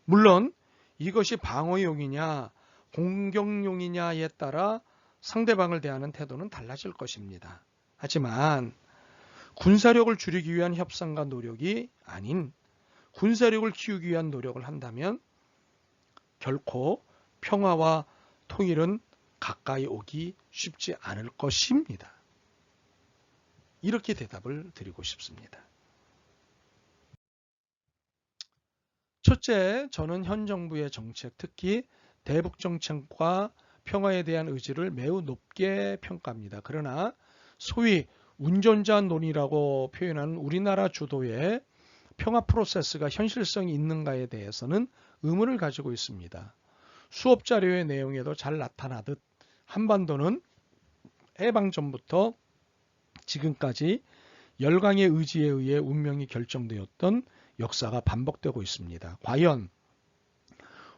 물론 이것이 방어용이냐 공격용이냐에 따라 상대방을 대하는 태도는 달라질 것입니다. 하지만 군사력을 줄이기 위한 협상과 노력이 아닌 군사력을 키우기 위한 노력을 한다면 결코 평화와 통일은 가까이 오기 쉽지 않을 것입니다. 이렇게 대답을 드리고 싶습니다. 첫째, 저는 현 정부의 정책, 특히 대북 정책과 평화에 대한 의지를 매우 높게 평가합니다. 그러나 소위 운전자 논의라고 표현하는 우리나라 주도의 평화 프로세스가 현실성이 있는가에 대해서는 의문을 가지고 있습니다. 수업 자료의 내용에도 잘 나타나듯 한반도는 해방 전부터 지금까지 열강의 의지에 의해 운명이 결정되었던 역사가 반복되고 있습니다. 과연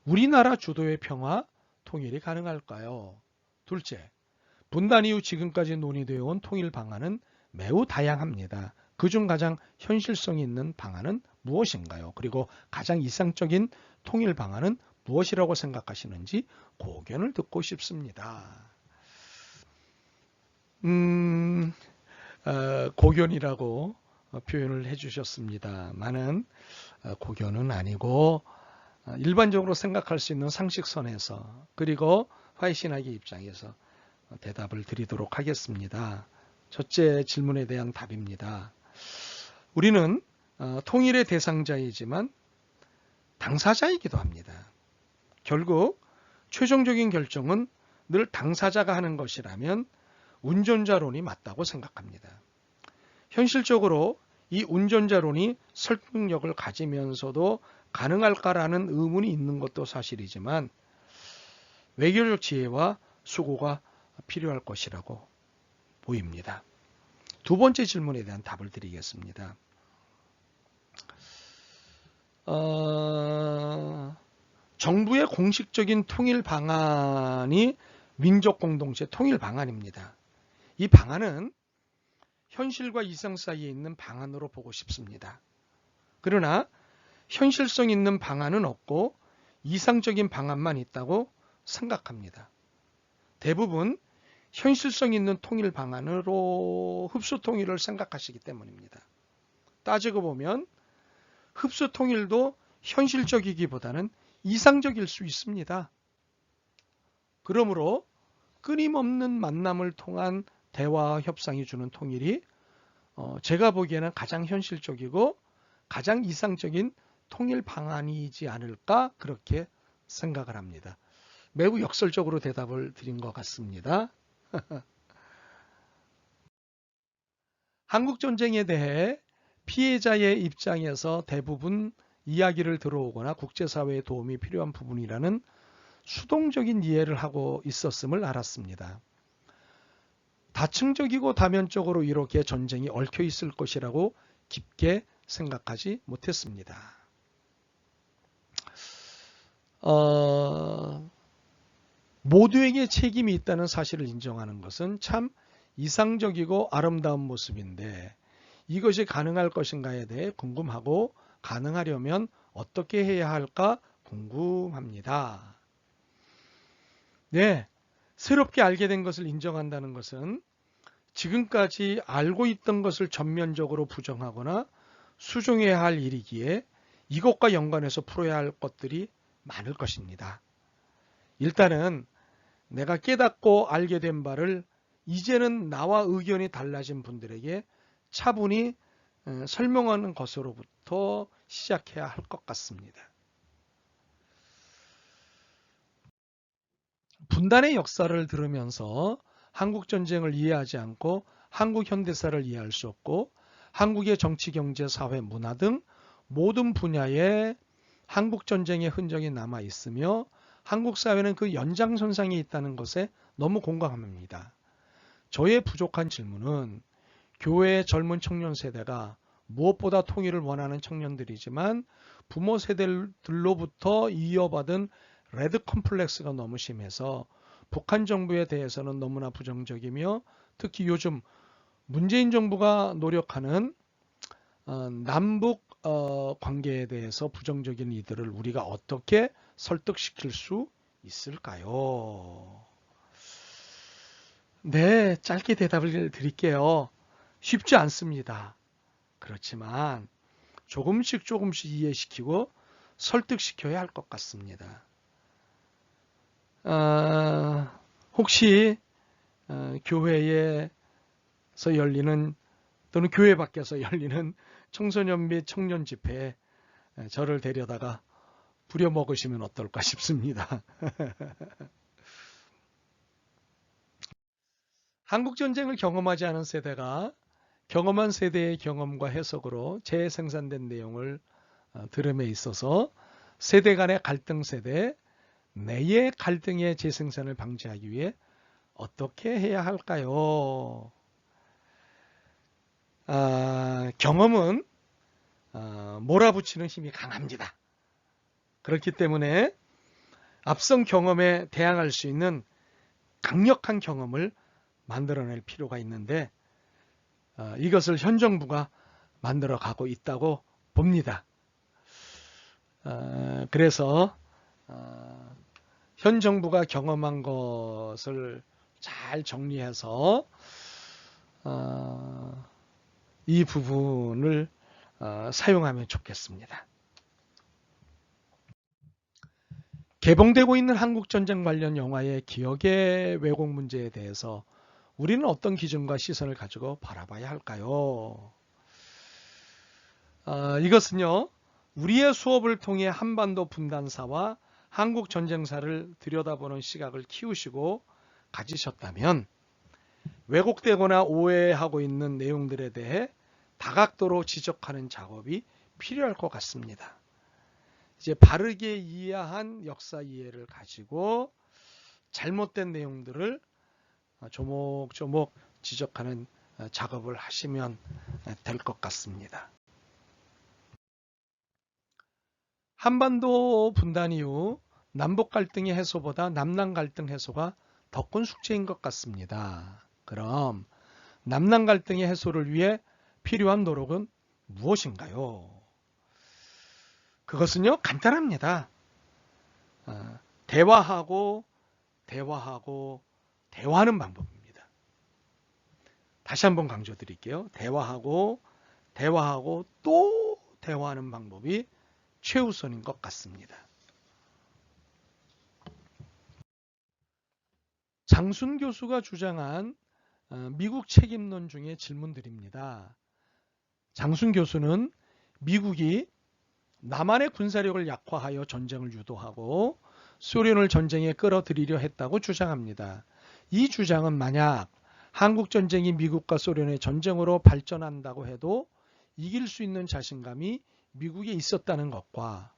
우리나라 주도의 평화, 통일이 가능할까요? 둘째, 분단 이후 지금까지 논의되어 온 통일 방안은 매우 다양합니다. 그중 가장 현실성이 있는 방안은 무엇인가요? 그리고 가장 이상적인 통일 방안은 무엇이라고 생각하시는지 고견을 듣고 싶습니다. 고견이라고 표현을 해주셨습니다만은 고견은 아니고 일반적으로 생각할 수 있는 상식선에서 그리고 화이신학의 입장에서 대답을 드리도록 하겠습니다. 첫째 질문에 대한 답입니다. 우리는 통일의 대상자이지만 당사자이기도 합니다. 결국 최종적인 결정은 늘 당사자가 하는 것이라면 운전자론이 맞다고 생각합니다. 현실적으로 이 운전자론이 설득력을 가지면서도 가능할까라는 의문이 있는 것도 사실이지만 외교적 지혜와 수고가 필요할 것이라고 보입니다. 두 번째 질문에 대한 답을 드리겠습니다. 정부의 공식적인 통일 방안이 민족 공동체 통일 방안입니다. 이 방안은 현실과 이상 사이에 있는 방안으로 보고 싶습니다. 그러나 현실성 있는 방안은 없고 이상적인 방안만 있다고 생각합니다. 대부분 현실성 있는 통일 방안으로 흡수 통일을 생각하시기 때문입니다. 따지고 보면 흡수 통일도 현실적이기보다는 이상적일 수 있습니다. 그러므로 끊임없는 만남을 통한 대화와 협상이 주는 통일이 제가 보기에는 가장 현실적이고 가장 이상적인 통일 방안이지 않을까 그렇게 생각을 합니다. 매우 역설적으로 대답을 드린 것 같습니다. 한국전쟁에 대해 피해자의 입장에서 대부분 이야기를 들어오거나 국제사회의 도움이 필요한 부분이라는 수동적인 이해를 하고 있었음을 알았습니다. 다층적이고 다면적으로 이렇게 전쟁이 얽혀 있을 것이라고 깊게 생각하지 못했습니다. 모두에게 책임이 있다는 사실을 인정하는 것은 참 이상적이고 아름다운 모습인데 이것이 가능할 것인가에 대해 궁금하고 가능하려면 어떻게 해야 할까 궁금합니다. 네, 새롭게 알게 된 것을 인정한다는 것은 지금까지 알고 있던 것을 전면적으로 부정하거나 수정해야 할 일이기에 이것과 연관해서 풀어야 할 것들이 많을 것입니다. 일단은 내가 깨닫고 알게 된 바를 이제는 나와 의견이 달라진 분들에게 차분히 설명하는 것으로부터 시작해야 할 것 같습니다. 분단의 역사를 들으면서 한국 전쟁을 이해하지 않고 한국 현대사를 이해할 수 없고 한국의 정치, 경제, 사회, 문화 등 모든 분야에 한국 전쟁의 흔적이 남아 있으며 한국 사회는 그 연장선상에 있다는 것에 너무 공감합니다. 저의 부족한 질문은 교회의 젊은 청년 세대가 무엇보다 통일을 원하는 청년들이지만 부모 세대들로부터 이어받은 레드 컴플렉스가 너무 심해서 북한 정부에 대해서는 너무나 부정적이며 특히 요즘 문재인 정부가 노력하는 남북 관계에 대해서 부정적인 이들을 우리가 어떻게 설득시킬 수 있을까요? 네, 짧게 대답을 드릴게요. 쉽지 않습니다. 그렇지만 조금씩 이해시키고 설득시켜야 할 것 같습니다. 혹시 교회에서 열리는 또는 교회 밖에서 열리는 청소년 및 청년 집회에 저를 데려다가 부려먹으시면 어떨까 싶습니다. 한국전쟁을 경험하지 않은 세대가 경험한 세대의 경험과 해석으로 재생산된 내용을 들음에 있어서 세대 간의 갈등 세대, 내의 갈등의 재생산을 방지하기 위해 어떻게 해야 할까요? 경험은 몰아붙이는 힘이 강합니다. 그렇기 때문에 앞선 경험에 대항할 수 있는 강력한 경험을 만들어낼 필요가 있는데 이것을 현 정부가 만들어가고 있다고 봅니다. 그래서 현 정부가 경험한 것을 잘 정리해서 이 부분을 사용하면 좋겠습니다. 개봉되고 있는 한국전쟁 관련 영화의 기억의 왜곡 문제에 대해서 우리는 어떤 기준과 시선을 가지고 바라봐야 할까요? 이것은요, 우리의 수업을 통해 한반도 분단사와 한국 전쟁사를 들여다보는 시각을 키우시고 가지셨다면 왜곡되거나 오해하고 있는 내용들에 대해 다각도로 지적하는 작업이 필요할 것 같습니다. 이제 바르게 이해한 역사 이해를 가지고 잘못된 내용들을 조목조목 지적하는 작업을 하시면 될 것 같습니다. 한반도 분단 이후 남북 갈등의 해소보다 남남 갈등 해소가 더 큰 숙제인 것 같습니다. 그럼 남남 갈등의 해소를 위해 필요한 노력은 무엇인가요? 그것은요, 간단합니다. 대화하는 방법입니다. 다시 한번 강조드릴게요. 대화하고 또 대화하는 방법이 최우선인 것 같습니다. 장순 교수가 주장한 미국 책임론 중에 질문드립니다. 장순 교수는 미국이 남한의 군사력을 약화하여 전쟁을 유도하고 소련을 전쟁에 끌어들이려 했다고 주장합니다. 이 주장은 만약 한국전쟁이 미국과 소련의 전쟁으로 발전한다고 해도 이길 수 있는 자신감이 미국에 있었다는 것과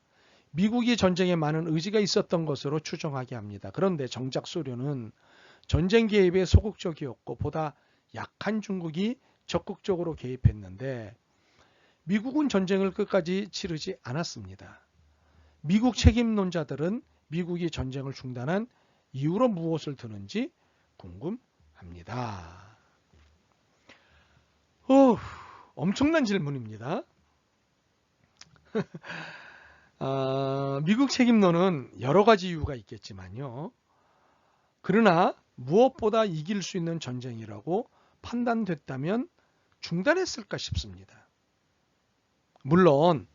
미국이 전쟁에 많은 의지가 있었던 것으로 추정하게 합니다. 그런데 정작 소련은 전쟁 개입에 소극적이었고 보다 약한 중국이 적극적으로 개입했는데 미국은 전쟁을 끝까지 치르지 않았습니다. 미국 책임론자들은 미국이 전쟁을 중단한 이유로 무엇을 드는지 궁금합니다. 엄청난 질문입니다. 미국 책임론은 여러 가지 이유가 있겠지만요. 그러나 무엇보다 이길 수 있는 전쟁이라고 판단됐다면 중단했을까 싶습니다. 물론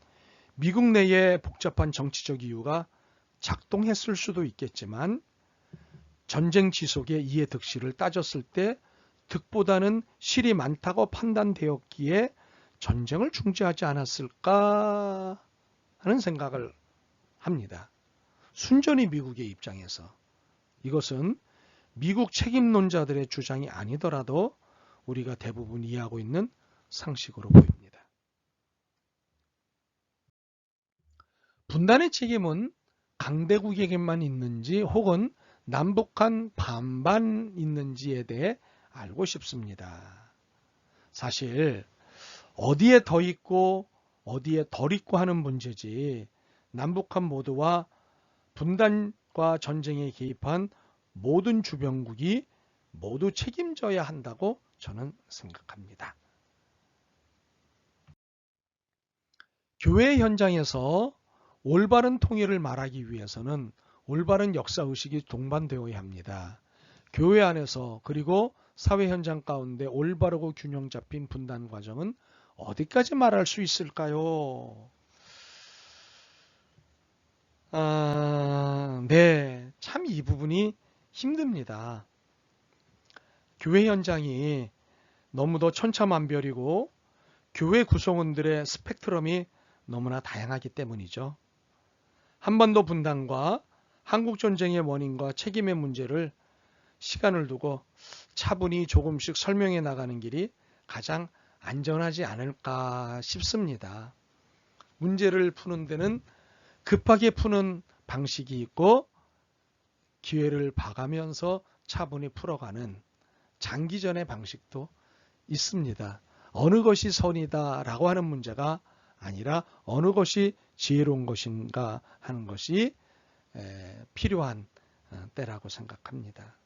미국 내의 복잡한 정치적 이유가 작동했을 수도 있겠지만 전쟁 지속의 이해 득실을 따졌을 때 득보다는 실이 많다고 판단되었기에 전쟁을 중지하지 않았을까 하는 생각을 합니다. 순전히 미국의 입장에서 이것은 미국 책임론자들의 주장이 아니더라도 우리가 대부분 이해하고 있는 상식으로 보입니다. 분단의 책임은 강대국에게만 있는지 혹은 남북한 반반 있는지에 대해 알고 싶습니다. 사실 어디에 더 있고 어디에 덜 있고 하는 문제지 남북한 모두와 분단과 전쟁에 개입한 모든 주변국이 모두 책임져야 한다고 저는 생각합니다. 교회 현장에서 올바른 통일을 말하기 위해서는 올바른 역사의식이 동반되어야 합니다. 교회 안에서 그리고 사회 현장 가운데 올바르고 균형 잡힌 분단 과정은 어디까지 말할 수 있을까요? 네, 참 이 부분이 힘듭니다. 교회 현장이 너무도 천차만별이고 교회 구성원들의 스펙트럼이 너무나 다양하기 때문이죠. 한반도 분단과 한국전쟁의 원인과 책임의 문제를 시간을 두고 차분히 조금씩 설명해 나가는 길이 가장 안전하지 않을까 싶습니다. 문제를 푸는 데는 급하게 푸는 방식이 있고 기회를 봐가면서 차분히 풀어가는 장기전의 방식도 있습니다. 어느 것이 선이다라고 하는 문제가 아니라 어느 것이 지혜로운 것인가 하는 것이 필요한 때라고 생각합니다.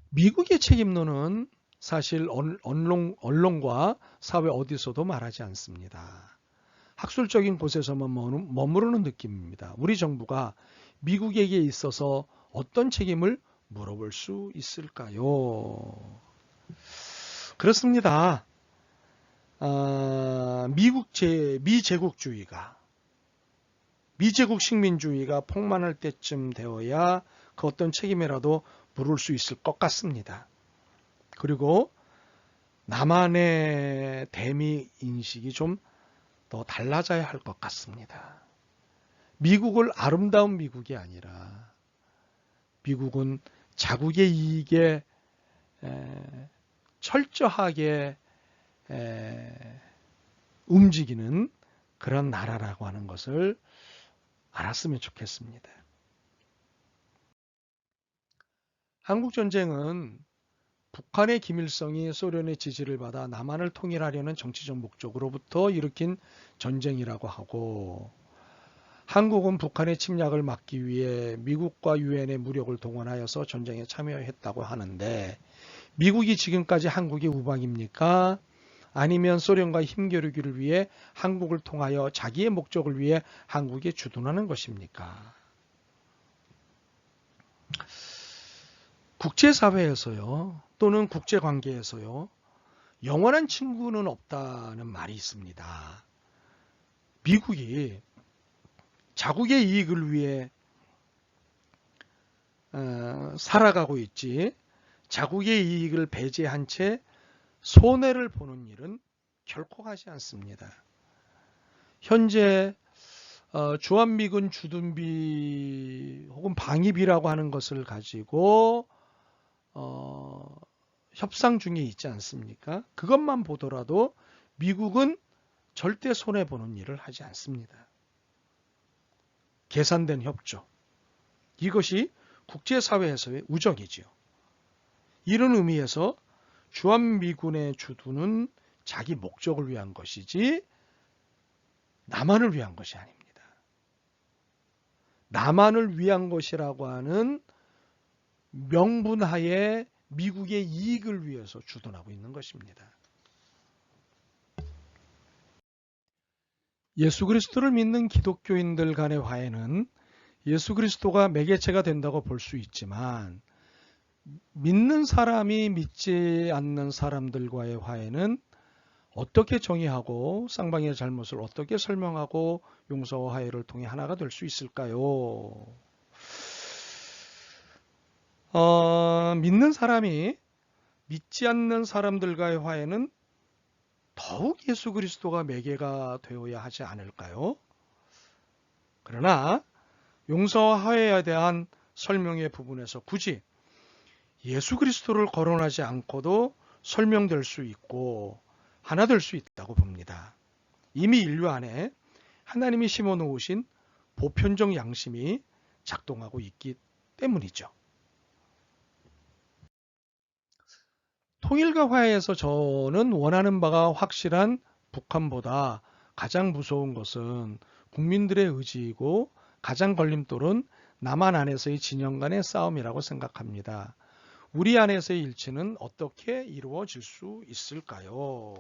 미국의 책임론은 사실 언론과 사회 어디서도 말하지 않습니다. 학술적인 곳에서만 머무르는 느낌입니다. 우리 정부가 미국에게 있어서 어떤 책임을 물어볼 수 있을까요? 그렇습니다. 미제국 식민주의가 폭만할 때쯤 되어야 그 어떤 책임이라도 물을 수 있을 것 같습니다. 그리고 남한의 대미 인식이 좀 더 달라져야 할 것 같습니다. 미국을 아름다운 미국이 아니라 미국은 자국의 이익에 철저하게 움직이는 그런 나라라고 하는 것을 알았으면 좋겠습니다. 한국전쟁은 북한의 김일성이 소련의 지지를 받아 남한을 통일하려는 정치적 목적으로부터 일으킨 전쟁이라고 하고 한국은 북한의 침략을 막기 위해 미국과 유엔의 무력을 동원하여서 전쟁에 참여했다고 하는데 미국이 지금까지 한국의 우방입니까? 아니면 소련과 힘겨루기를 위해 한국을 통하여 자기의 목적을 위해 한국에 주둔하는 것입니까? 국제사회에서요, 또는 국제관계에서요, 영원한 친구는 없다는 말이 있습니다. 미국이 자국의 이익을 위해 살아가고 있지, 자국의 이익을 배제한 채 손해를 보는 일은 결코 하지 않습니다. 현재 주한미군 주둔비 혹은 방위비라고 하는 것을 가지고 협상 중에 있지 않습니까? 그것만 보더라도 미국은 절대 손해보는 일을 하지 않습니다. 계산된 협조. 이것이 국제사회에서의 우정이지요. 이런 의미에서 주한미군의 주둔은 자기 목적을 위한 것이지 남한을 위한 것이 아닙니다. 남한을 위한 것이라고 하는 명분하에 미국의 이익을 위해서 주둔하고 있는 것입니다. 예수 그리스도를 믿는 기독교인들 간의 화해는 예수 그리스도가 매개체가 된다고 볼 수 있지만 믿는 사람이 믿지 않는 사람들과의 화해는 어떻게 정의하고 쌍방의 잘못을 어떻게 설명하고 용서와 화해를 통해 하나가 될 수 있을까요? 믿는 사람이 믿지 않는 사람들과의 화해는 더욱 예수 그리스도가 매개가 되어야 하지 않을까요? 그러나 용서와 화해에 대한 설명의 부분에서 굳이 예수 그리스도를 거론하지 않고도 설명될 수 있고 하나 될 수 있다고 봅니다. 이미 인류 안에 하나님이 심어 놓으신 보편적 양심이 작동하고 있기 때문이죠. 통일과 화해에서 저는 원하는 바가 확실한 북한보다 가장 무서운 것은 국민들의 의지이고 가장 걸림돌은 남한 안에서의 진영 간의 싸움이라고 생각합니다. 우리 안에서의 일치는 어떻게 이루어질 수 있을까요?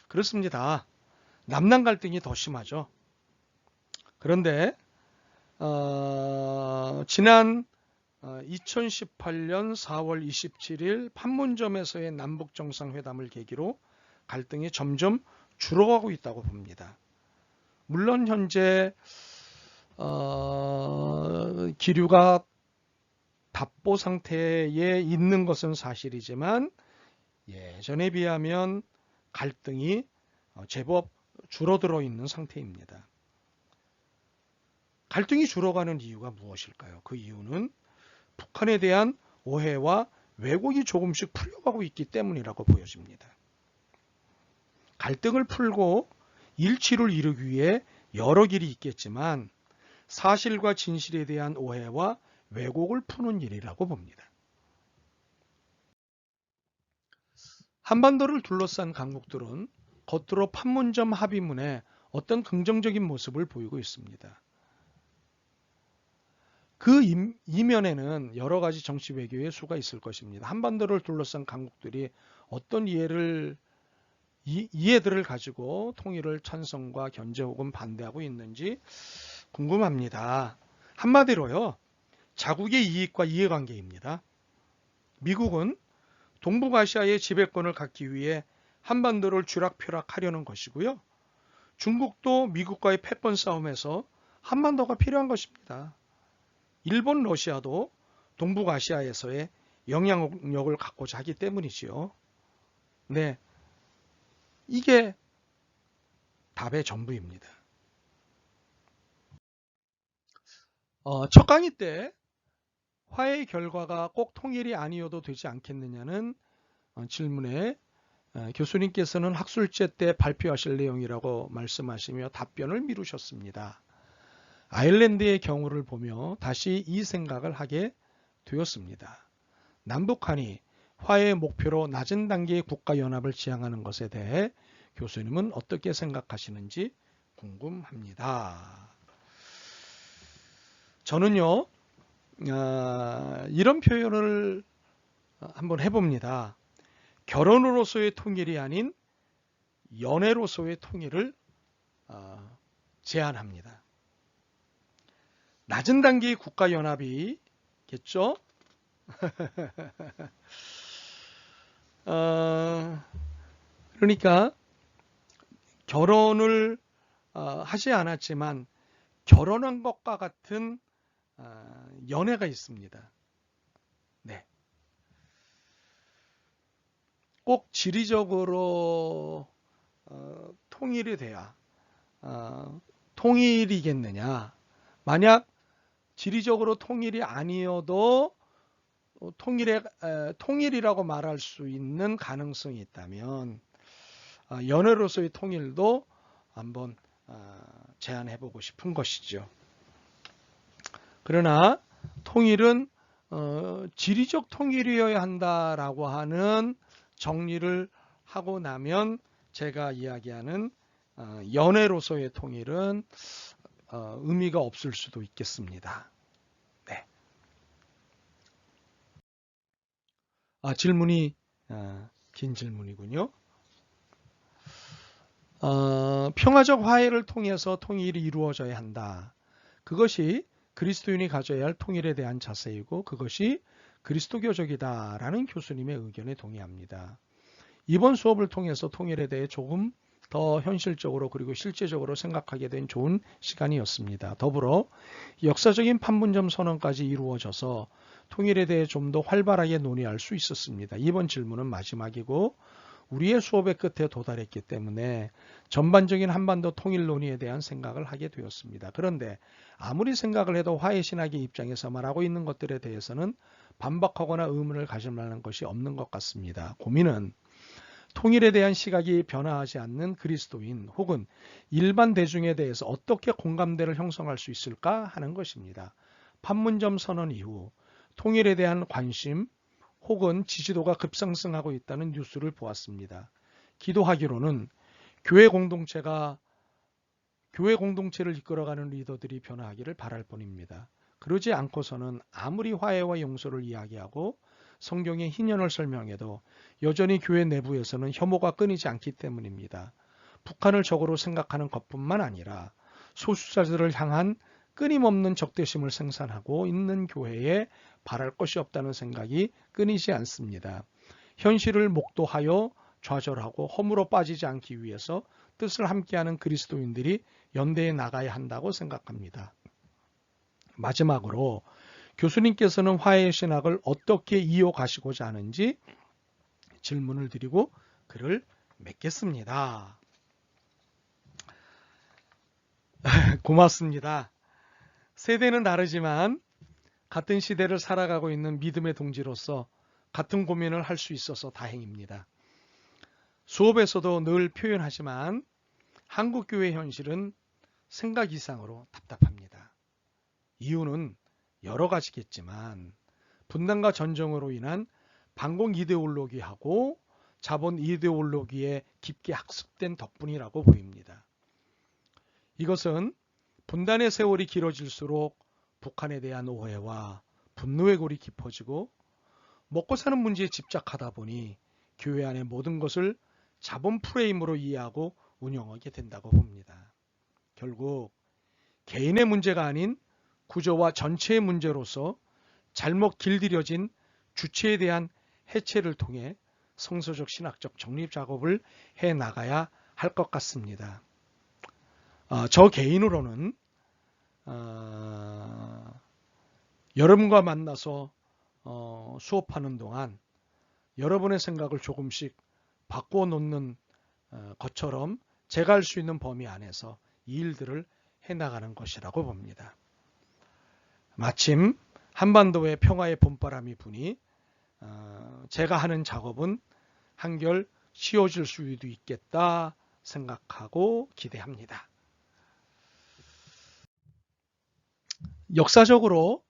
그렇습니다. 남남 갈등이 더 심하죠. 그런데 지난 2018년 4월 27일 판문점에서의 남북정상회담을 계기로 갈등이 점점 줄어가고 있다고 봅니다. 물론 현재 기류가 답보 상태에 있는 것은 사실이지만 예전에 비하면 갈등이 제법 줄어들어 있는 상태입니다. 갈등이 줄어가는 이유가 무엇일까요? 그 이유는 북한에 대한 오해와 왜곡이 조금씩 풀려가고 있기 때문이라고 보여집니다. 갈등을 풀고 일치를 이루기 위해 여러 길이 있겠지만 사실과 진실에 대한 오해와 왜곡을 푸는 일이라고 봅니다. 한반도를 둘러싼 강국들은 겉으로 판문점 합의문에 어떤 긍정적인 모습을 보이고 있습니다. 그 이면에는 여러 가지 정치 외교의 수가 있을 것입니다. 한반도를 둘러싼 강국들이 어떤 이해들을 가지고 통일을 찬성과 견제 혹은 반대하고 있는지 궁금합니다. 한마디로요. 자국의 이익과 이해관계입니다. 미국은 동북아시아의 지배권을 갖기 위해 한반도를 쥐락펴락하려는 것이고요. 중국도 미국과의 패권 싸움에서 한반도가 필요한 것입니다. 일본, 러시아도 동북아시아에서의 영향력을 갖고자 하기 때문이지요. 네, 이게 답의 전부입니다. 첫 강의 때 화해의 결과가 꼭 통일이 아니어도 되지 않겠느냐는 질문에 교수님께서는 학술제 때 발표하실 내용이라고 말씀하시며 답변을 미루셨습니다. 아일랜드의 경우를 보며 다시 이 생각을 하게 되었습니다. 남북한이 화해의 목표로 낮은 단계의 국가연합을 지향하는 것에 대해 교수님은 어떻게 생각하시는지 궁금합니다. 저는요, 이런 표현을 한번 해봅니다. 결혼으로서의 통일이 아닌 연애로서의 통일을 제안합니다. 낮은 단계의 국가연합이겠죠? 그러니까 결혼을 하지 않았지만 결혼한 것과 같은 연애가 있습니다. 네. 꼭 지리적으로 통일이 돼야 통일이겠느냐. 만약 지리적으로 통일이 아니어도 통일이라고 말할 수 있는 가능성이 있다면 연회로서의 통일도 한번 제안해보고 싶은 것이죠. 그러나 통일은 지리적 통일이어야 한다라고 하는 정리를 하고 나면 제가 이야기하는 연회로서의 통일은 의미가 없을 수도 있겠습니다. 네. 질문이 긴 질문이군요. 평화적 화해를 통해서 통일이 이루어져야 한다. 그것이 그리스도인이 가져야 할 통일에 대한 자세이고 그것이 그리스도교적이다라는 교수님의 의견에 동의합니다. 이번 수업을 통해서 통일에 대해 조금 더 현실적으로 그리고 실제적으로 생각하게 된 좋은 시간이었습니다. 더불어 역사적인 판문점 선언까지 이루어져서 통일에 대해 좀 더 활발하게 논의할 수 있었습니다. 이번 질문은 마지막이고 우리의 수업의 끝에 도달했기 때문에 전반적인 한반도 통일 논의에 대한 생각을 하게 되었습니다. 그런데 아무리 생각을 해도 화해신학의 입장에서 말하고 있는 것들에 대해서는 반박하거나 의문을 가질 만한 것이 없는 것 같습니다. 고민은 통일에 대한 시각이 변화하지 않는 그리스도인 혹은 일반 대중에 대해서 어떻게 공감대를 형성할 수 있을까 하는 것입니다. 판문점 선언 이후 통일에 대한 관심 혹은 지지도가 급상승하고 있다는 뉴스를 보았습니다. 기도하기로는 교회 공동체를 이끌어가는 리더들이 변화하기를 바랄 뿐입니다. 그러지 않고서는 아무리 화해와 용서를 이야기하고 성경의 희년을 설명해도 여전히 교회 내부에서는 혐오가 끊이지 않기 때문입니다. 북한을 적으로 생각하는 것뿐만 아니라 소수자들을 향한 끊임없는 적대심을 생산하고 있는 교회에 바랄 것이 없다는 생각이 끊이지 않습니다. 현실을 목도하여 좌절하고 허물어 빠지지 않기 위해서 뜻을 함께하는 그리스도인들이 연대해 나가야 한다고 생각합니다. 마지막으로 교수님께서는 화해의 신학을 어떻게 이어가시고자 하는지 질문을 드리고 글을 맺겠습니다. 고맙습니다. 세대는 다르지만 같은 시대를 살아가고 있는 믿음의 동지로서 같은 고민을 할 수 있어서 다행입니다. 수업에서도 늘 표현하지만 한국교회 현실은 생각 이상으로 답답합니다. 이유는 여러 가지겠지만 분단과 전쟁으로 인한 반공 이데올로기하고 자본 이데올로기에 깊게 학습된 덕분이라고 보입니다. 이것은 분단의 세월이 길어질수록 북한에 대한 오해와 분노의 골이 깊어지고 먹고 사는 문제에 집착하다 보니 교회 안의 모든 것을 자본 프레임으로 이해하고 운영하게 된다고 봅니다. 결국 개인의 문제가 아닌 구조와 전체의 문제로서 잘못 길들여진 주체에 대한 해체를 통해 성서적 신학적 정립 작업을 해 나가야 할 것 같습니다. 저 개인으로는 여러분과 만나서 수업하는 동안 여러분의 생각을 조금씩 바꾸어 놓는 것처럼 제가 할 수 있는 범위 안에서 이 일들을 해나가는 것이라고 봅니다. 마침 한반도의 평화의 봄바람이 부니 제가 하는 작업은 한결 쉬워질 수도 있겠다 생각하고 기대합니다. 역사적으로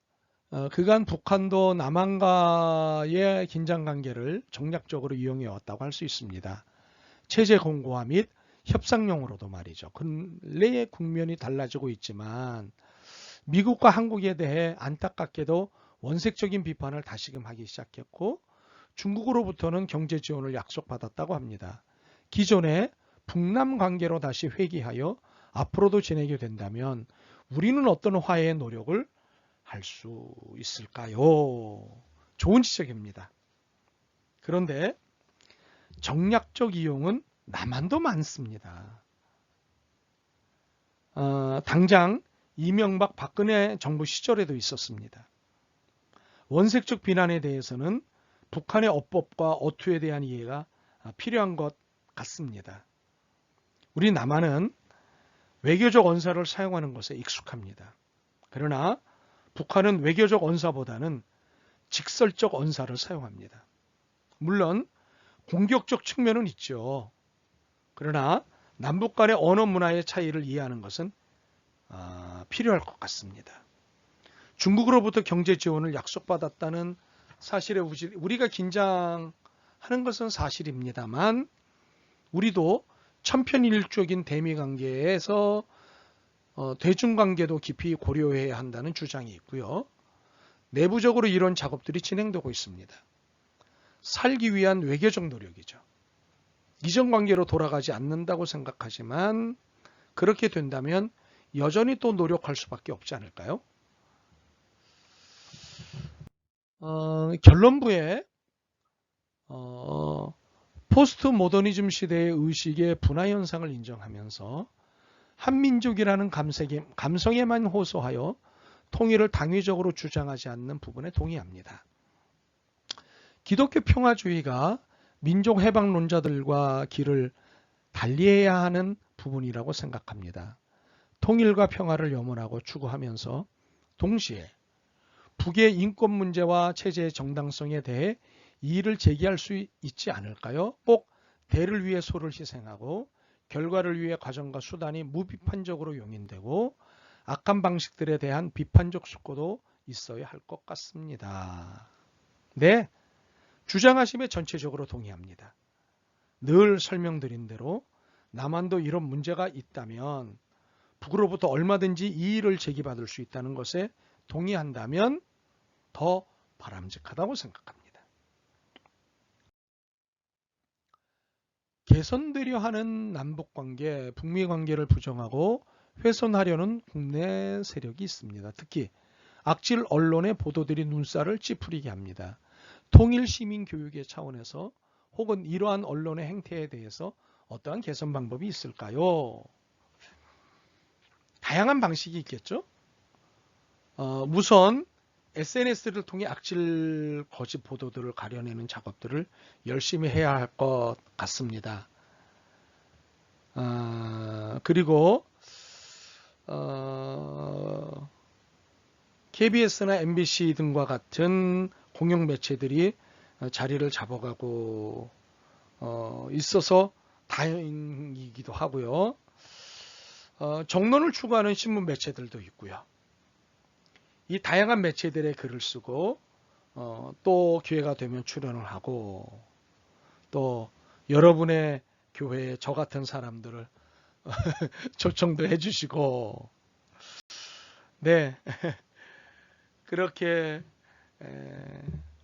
그간 북한도 남한과의 긴장관계를 정략적으로 이용해 왔다고 할 수 있습니다. 체제 공고화 및 협상용으로도 말이죠. 근래의 국면이 달라지고 있지만 미국과 한국에 대해 안타깝게도 원색적인 비판을 다시금 하기 시작했고 중국으로부터는 경제 지원을 약속받았다고 합니다. 기존의 북남 관계로 다시 회귀하여 앞으로도 지내게 된다면 우리는 어떤 화해의 노력을 할 수 있을까요? 좋은 지적입니다. 그런데 정략적 이용은 남한도 많습니다. 당장 이명박 박근혜 정부 시절에도 있었습니다. 원색적 비난에 대해서는 북한의 어법과 어투에 대한 이해가 필요한 것 같습니다. 우리 남한은 외교적 언사를 사용하는 것에 익숙합니다. 그러나 북한은 외교적 언사보다는 직설적 언사를 사용합니다. 물론 공격적 측면은 있죠. 그러나 남북 간의 언어 문화의 차이를 이해하는 것은 필요할 것 같습니다. 중국으로부터 경제 지원을 약속받았다는 사실에 우리가 긴장하는 것은 사실입니다만, 우리도 천편일적인 대미관계에서 대중관계도 깊이 고려해야 한다는 주장이 있고요. 내부적으로 이런 작업들이 진행되고 있습니다. 살기 위한 외교적 노력이죠. 이전 관계로 돌아가지 않는다고 생각하지만 그렇게 된다면 여전히 또 노력할 수밖에 없지 않을까요? 결론부에 포스트 모더니즘 시대의 의식의 분화 현상을 인정하면서 한민족이라는 감성에만 호소하여 통일을 당위적으로 주장하지 않는 부분에 동의합니다. 기독교 평화주의가 민족 해방론자들과 길을 달리해야 하는 부분이라고 생각합니다. 통일과 평화를 염원하고 추구하면서 동시에 북의 인권 문제와 체제의 정당성에 대해 이의를 제기할 수 있지 않을까요? 꼭 대를 위해 소를 희생하고 결과를 위해 과정과 수단이 무비판적으로 용인되고 악한 방식들에 대한 비판적 숙고도 있어야 할 것 같습니다. 네, 주장하심에 전체적으로 동의합니다. 늘 설명드린 대로 남한도 이런 문제가 있다면 북으로부터 얼마든지 이의를 제기받을 수 있다는 것에 동의한다면 더 바람직하다고 생각합니다. 개선되려 하는 남북관계, 북미관계를 부정하고 훼손하려는 국내 세력이 있습니다. 특히 악질 언론의 보도들이 눈살을 찌푸리게 합니다. 통일시민교육의 차원에서 혹은 이러한 언론의 행태에 대해서 어떠한 개선 방법이 있을까요? 다양한 방식이 있겠죠. 우선 SNS를 통해 악질 거짓 보도들을 가려내는 작업들을 열심히 해야 할 것 같습니다. 그리고 KBS나 MBC 등과 같은 공영 매체들이 자리를 잡아가고 있어서 다행이기도 하고요. 정론을 추구하는 신문 매체들도 있고요. 이 다양한 매체들의 글을 쓰고 또 기회가 되면 출연을 하고 또 여러분의 교회에 저 같은 사람들을 초청도 해주시고 네 그렇게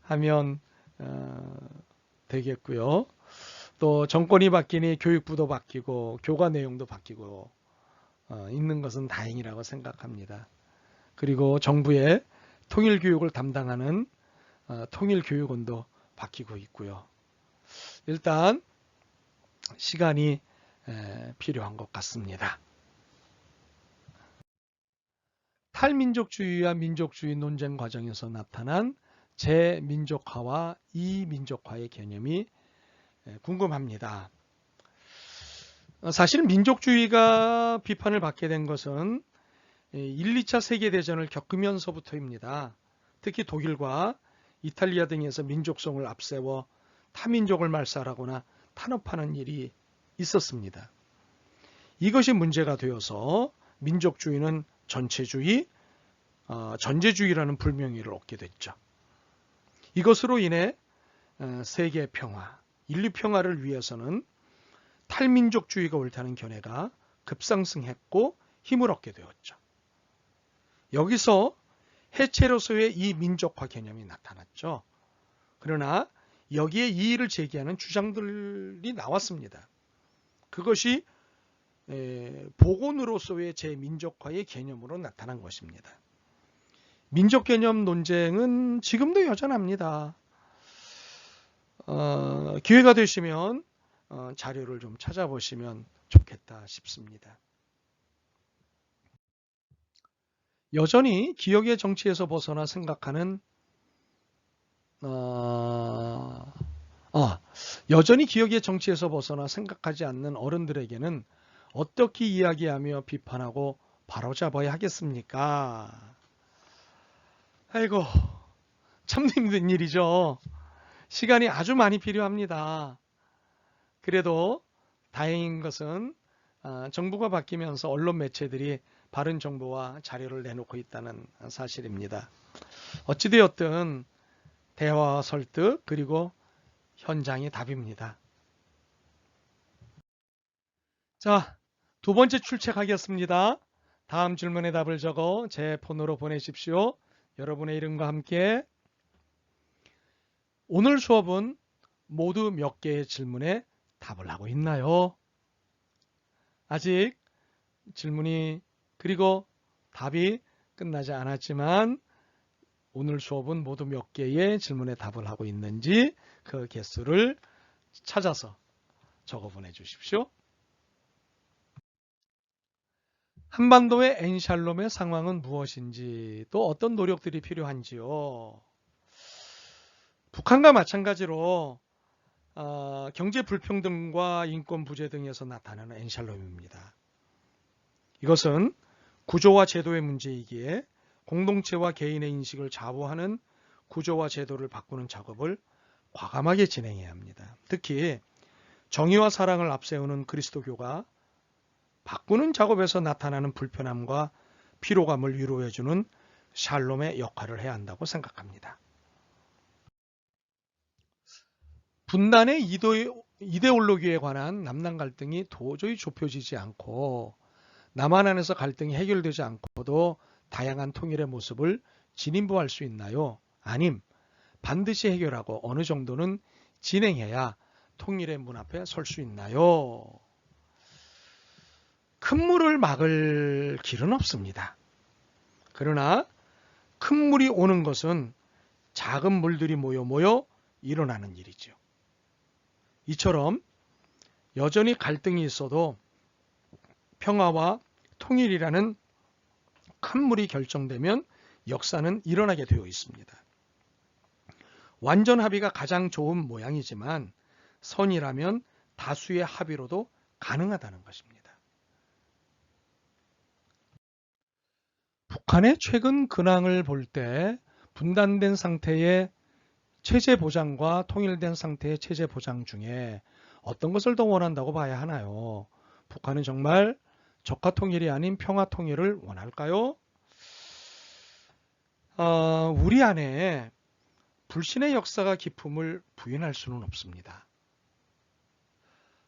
하면 되겠고요. 또 정권이 바뀌니 교육부도 바뀌고 교과 내용도 바뀌고 있는 것은 다행이라고 생각합니다. 그리고 정부의 통일교육을 담당하는 통일교육원도 바뀌고 있고요. 일단 시간이 필요한 것 같습니다. 탈민족주의와 민족주의 논쟁 과정에서 나타난 재민족화와 이민족화의 개념이 궁금합니다. 사실 민족주의가 비판을 받게 된 것은 1, 2차 세계대전을 겪으면서부터입니다. 특히 독일과 이탈리아 등에서 민족성을 앞세워 타민족을 말살하거나 탄압하는 일이 있었습니다. 이것이 문제가 되어서 민족주의는 전체주의, 전제주의라는 불명예를 얻게 됐죠. 이것으로 인해 세계 평화, 인류 평화를 위해서는 탈민족주의가 옳다는 견해가 급상승했고 힘을 얻게 되었죠. 여기서 해체로서의 이 민족화 개념이 나타났죠. 그러나 여기에 이의를 제기하는 주장들이 나왔습니다. 그것이 복원으로서의 재민족화의 개념으로 나타난 것입니다. 민족 개념 논쟁은 지금도 여전합니다. 기회가 되시면 자료를 좀 찾아보시면 좋겠다 싶습니다. 여전히 기억의 정치에서 벗어나 생각하는 여전히 기억의 정치에서 벗어나 생각하지 않는 어른들에게는 어떻게 이야기하며 비판하고 바로잡아야 하겠습니까? 아이고, 참 힘든 일이죠. 시간이 아주 많이 필요합니다. 그래도 다행인 것은 정부가 바뀌면서 언론 매체들이 바른 정보와 자료를 내놓고 있다는 사실입니다. 어찌되었든 대화와 설득 그리고 현장이 답입니다. 자, 두 번째 출첵하겠습니다. 다음 질문의 답을 적어 제 폰으로 보내십시오. 여러분의 이름과 함께. 오늘 수업은 모두 몇 개의 질문에 답을 하고 있나요? 아직 질문이 그리고 답이 끝나지 않았지만 오늘 수업은 모두 몇 개의 질문에 답을 하고 있는지 그 개수를 찾아서 적어 보내주십시오. 한반도의 엔샬롬의 상황은 무엇인지 또 어떤 노력들이 필요한지요. 북한과 마찬가지로 경제 불평등과 인권 부재 등에서 나타나는 엔샬롬입니다. 이것은 구조와 제도의 문제이기에 공동체와 개인의 인식을 좌우하는 구조와 제도를 바꾸는 작업을 과감하게 진행해야 합니다. 특히 정의와 사랑을 앞세우는 그리스도교가 바꾸는 작업에서 나타나는 불편함과 피로감을 위로해주는 샬롬의 역할을 해야 한다고 생각합니다. 분단의 이데올로기에 관한 남남 갈등이 도저히 좁혀지지 않고 남한 안에서 갈등이 해결되지 않고도 다양한 통일의 모습을 진인부할 수 있나요? 아님 반드시 해결하고 어느 정도는 진행해야 통일의 문 앞에 설 수 있나요? 큰 물을 막을 길은 없습니다. 그러나 큰 물이 오는 것은 작은 물들이 모여 일어나는 일이죠. 이처럼 여전히 갈등이 있어도 평화와 통일이라는 큰 물이 결정되면 역사는 일어나게 되어 있습니다. 완전 합의가 가장 좋은 모양이지만 선이라면 다수의 합의로도 가능하다는 것입니다. 북한의 최근 근황을 볼 때 분단된 상태의 체제 보장과 통일된 상태의 체제 보장 중에 어떤 것을 더 원한다고 봐야 하나요? 북한은 정말 적화 통일이 아닌 평화 통일을 원할까요? 우리 안에 불신의 역사가 깊음을 부인할 수는 없습니다.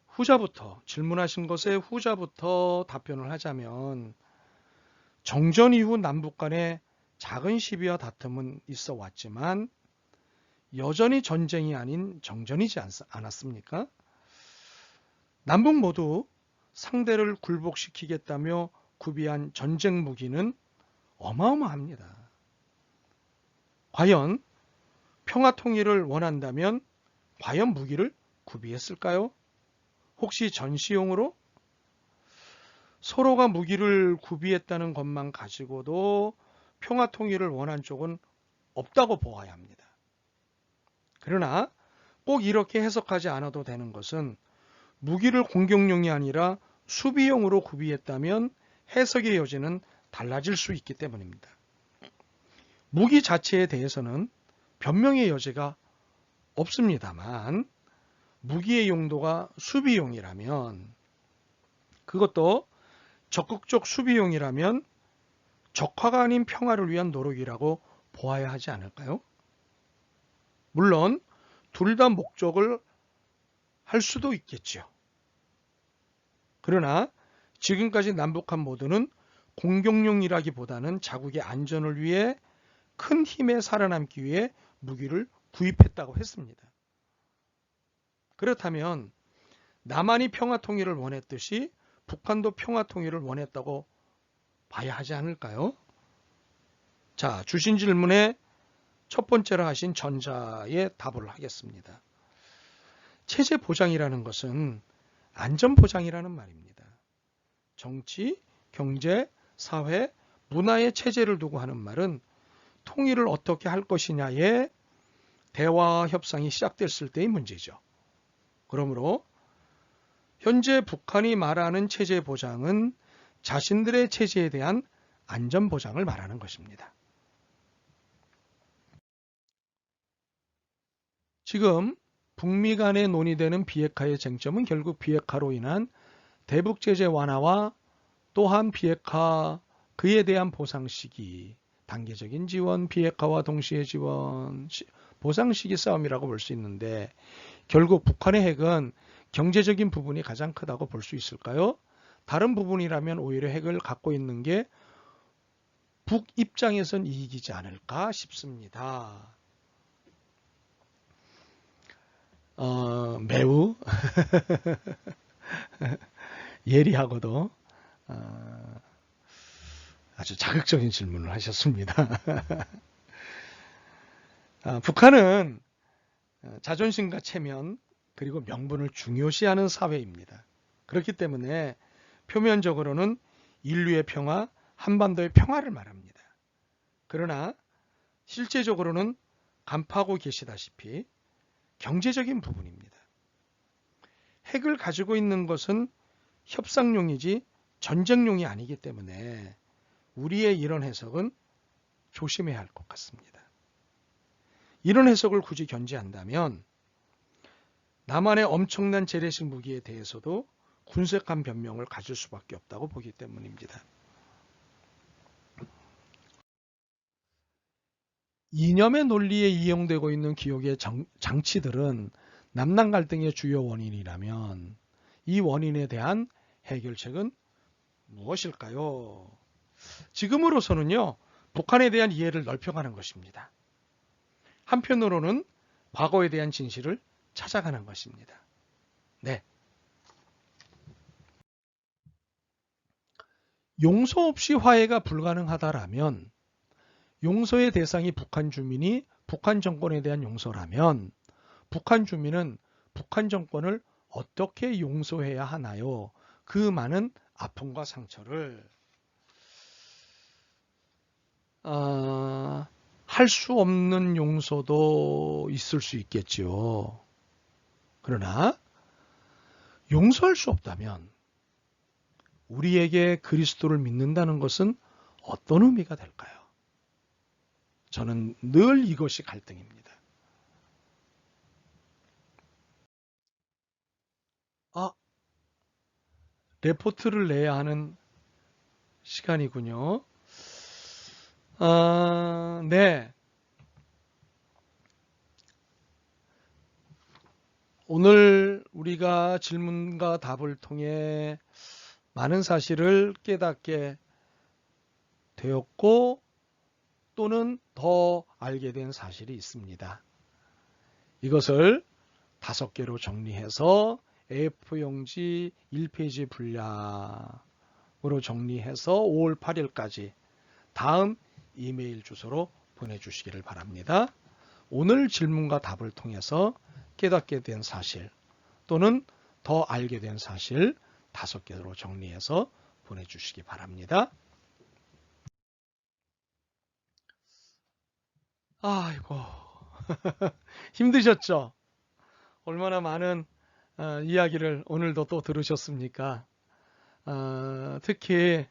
후자부터 질문하신 것에 후자부터 답변을 하자면 정전 이후 남북 간의 작은 시비와 다툼은 있어 왔지만 여전히 전쟁이 아닌 정전이지 않았습니까? 남북 모두 상대를 굴복시키겠다며 구비한 전쟁 무기는 어마어마합니다. 과연 평화 통일을 원한다면 과연 무기를 구비했을까요? 혹시 전시용으로? 서로가 무기를 구비했다는 것만 가지고도 평화 통일을 원한 쪽은 없다고 보아야 합니다. 그러나 꼭 이렇게 해석하지 않아도 되는 것은 무기를 공격용이 아니라 수비용으로 구비했다면 해석의 여지는 달라질 수 있기 때문입니다. 무기 자체에 대해서는 변명의 여지가 없습니다만 무기의 용도가 수비용이라면 그것도 적극적 수비용이라면 적화가 아닌 평화를 위한 노력이라고 보아야 하지 않을까요? 물론 둘 다 목적을 할 수도 있겠죠. 그러나 지금까지 남북한 모두는 공격용이라기보다는 자국의 안전을 위해 큰 힘에 살아남기 위해 무기를 구입했다고 했습니다. 그렇다면 남한이 평화 통일을 원했듯이 북한도 평화 통일을 원했다고 봐야 하지 않을까요? 자, 주신 질문에 첫 번째로 하신 전자에 답을 하겠습니다. 체제 보장이라는 것은 안전 보장이라는 말입니다. 정치, 경제, 사회, 문화의 체제를 두고 하는 말은 통일을 어떻게 할 것이냐에 대화와 협상이 시작됐을 때의 문제죠. 그러므로 현재 북한이 말하는 체제 보장은 자신들의 체제에 대한 안전 보장을 말하는 것입니다. 지금 북미 간에 논의되는 비핵화의 쟁점은 결국 비핵화로 인한 대북 제재 완화와 또한 비핵화 그에 대한 보상 시기, 단계적인 지원, 비핵화와 동시에 지원, 보상 시기 싸움이라고 볼 수 있는데 결국 북한의 핵은 경제적인 부분이 가장 크다고 볼 수 있을까요? 다른 부분이라면 오히려 핵을 갖고 있는 게 북 입장에선 이익이지 않을까 싶습니다. 매우 예리하고도 아주 자극적인 질문을 하셨습니다. 북한은 자존심과 체면 그리고 명분을 중요시하는 사회입니다. 그렇기 때문에 표면적으로는 인류의 평화, 한반도의 평화를 말합니다. 그러나 실제적으로는 간파하고 계시다시피 경제적인 부분입니다. 핵을 가지고 있는 것은 협상용이지 전쟁용이 아니기 때문에 우리의 이런 해석은 조심해야 할 것 같습니다. 이런 해석을 굳이 견지한다면 남한의 엄청난 재래식 무기에 대해서도 군색한 변명을 가질 수밖에 없다고 보기 때문입니다. 이념의 논리에 이용되고 있는 기억의 장치들은 남남 갈등의 주요 원인이라면 이 원인에 대한 해결책은 무엇일까요? 지금으로서는요, 북한에 대한 이해를 넓혀가는 것입니다. 한편으로는 과거에 대한 진실을 찾아가는 것입니다. 네. 용서 없이 화해가 불가능하다라면 용서의 대상이 북한 주민이 북한 정권에 대한 용서라면 북한 주민은 북한 정권을 어떻게 용서해야 하나요? 그 많은 아픔과 상처를 할 수 없는 용서도 있을 수 있겠지요. 그러나 용서할 수 없다면 우리에게 그리스도를 믿는다는 것은 어떤 의미가 될까요? 저는 늘 이것이 갈등입니다. 레포트를 내야 하는 시간이군요. 네. 오늘 우리가 질문과 답을 통해 많은 사실을 깨닫게 되었고 또는 더 알게 된 사실이 있습니다. 이것을 5개로 정리해서 A4용지 1페이지 분량으로 정리해서 5월 8일까지 다음 이메일 주소로 보내주시기를 바랍니다. 오늘 질문과 답을 통해서 깨닫게 된 사실 또는 더 알게 된 사실 5개로 정리해서 보내주시기 바랍니다. 아이고 힘드셨죠? 얼마나 많은 이야기를 오늘도 또 들으셨습니까? 특히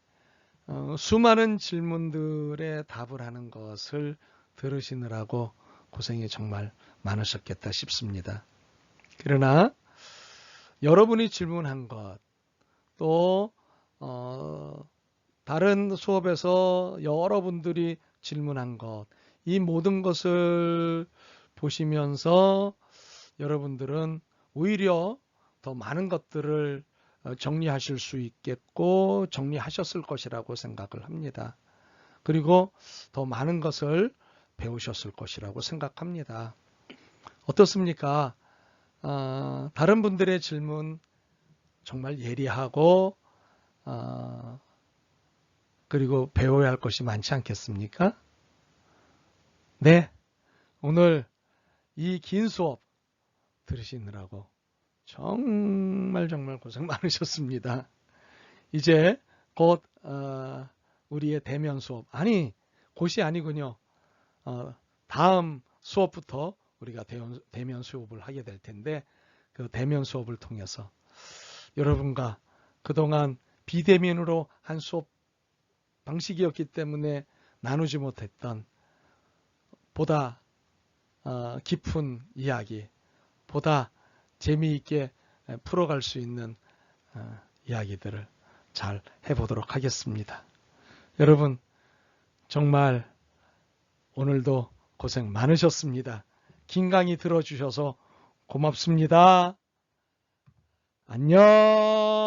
수많은 질문들에 답을 하는 것을 들으시느라고 고생이 정말 많으셨겠다 싶습니다. 그러나 여러분이 질문한 것, 또 다른 수업에서 여러분들이 질문한 것, 이 모든 것을 보시면서 여러분들은 오히려 더 많은 것들을 정리하실 수 있겠고 정리하셨을 것이라고 생각을 합니다. 그리고 더 많은 것을 배우셨을 것이라고 생각합니다. 어떻습니까? 다른 분들의 질문 정말 예리하고 그리고 배워야 할 것이 많지 않겠습니까? 네, 오늘 이 긴 수업 들으시느라고 정말 고생 많으셨습니다. 이제 곧 우리의 대면 수업, 아니 곧이 아니군요. 다음 수업부터 우리가 대면 수업을 하게 될 텐데 그 대면 수업을 통해서 여러분과 그동안 비대면으로 한 수업 방식이었기 때문에 나누지 못했던 보다 깊은 이야기, 보다 재미있게 풀어갈 수 있는 이야기들을 잘 해보도록 하겠습니다. 여러분 정말 오늘도 고생 많으셨습니다. 긴 강의 들어주셔서 고맙습니다. 안녕.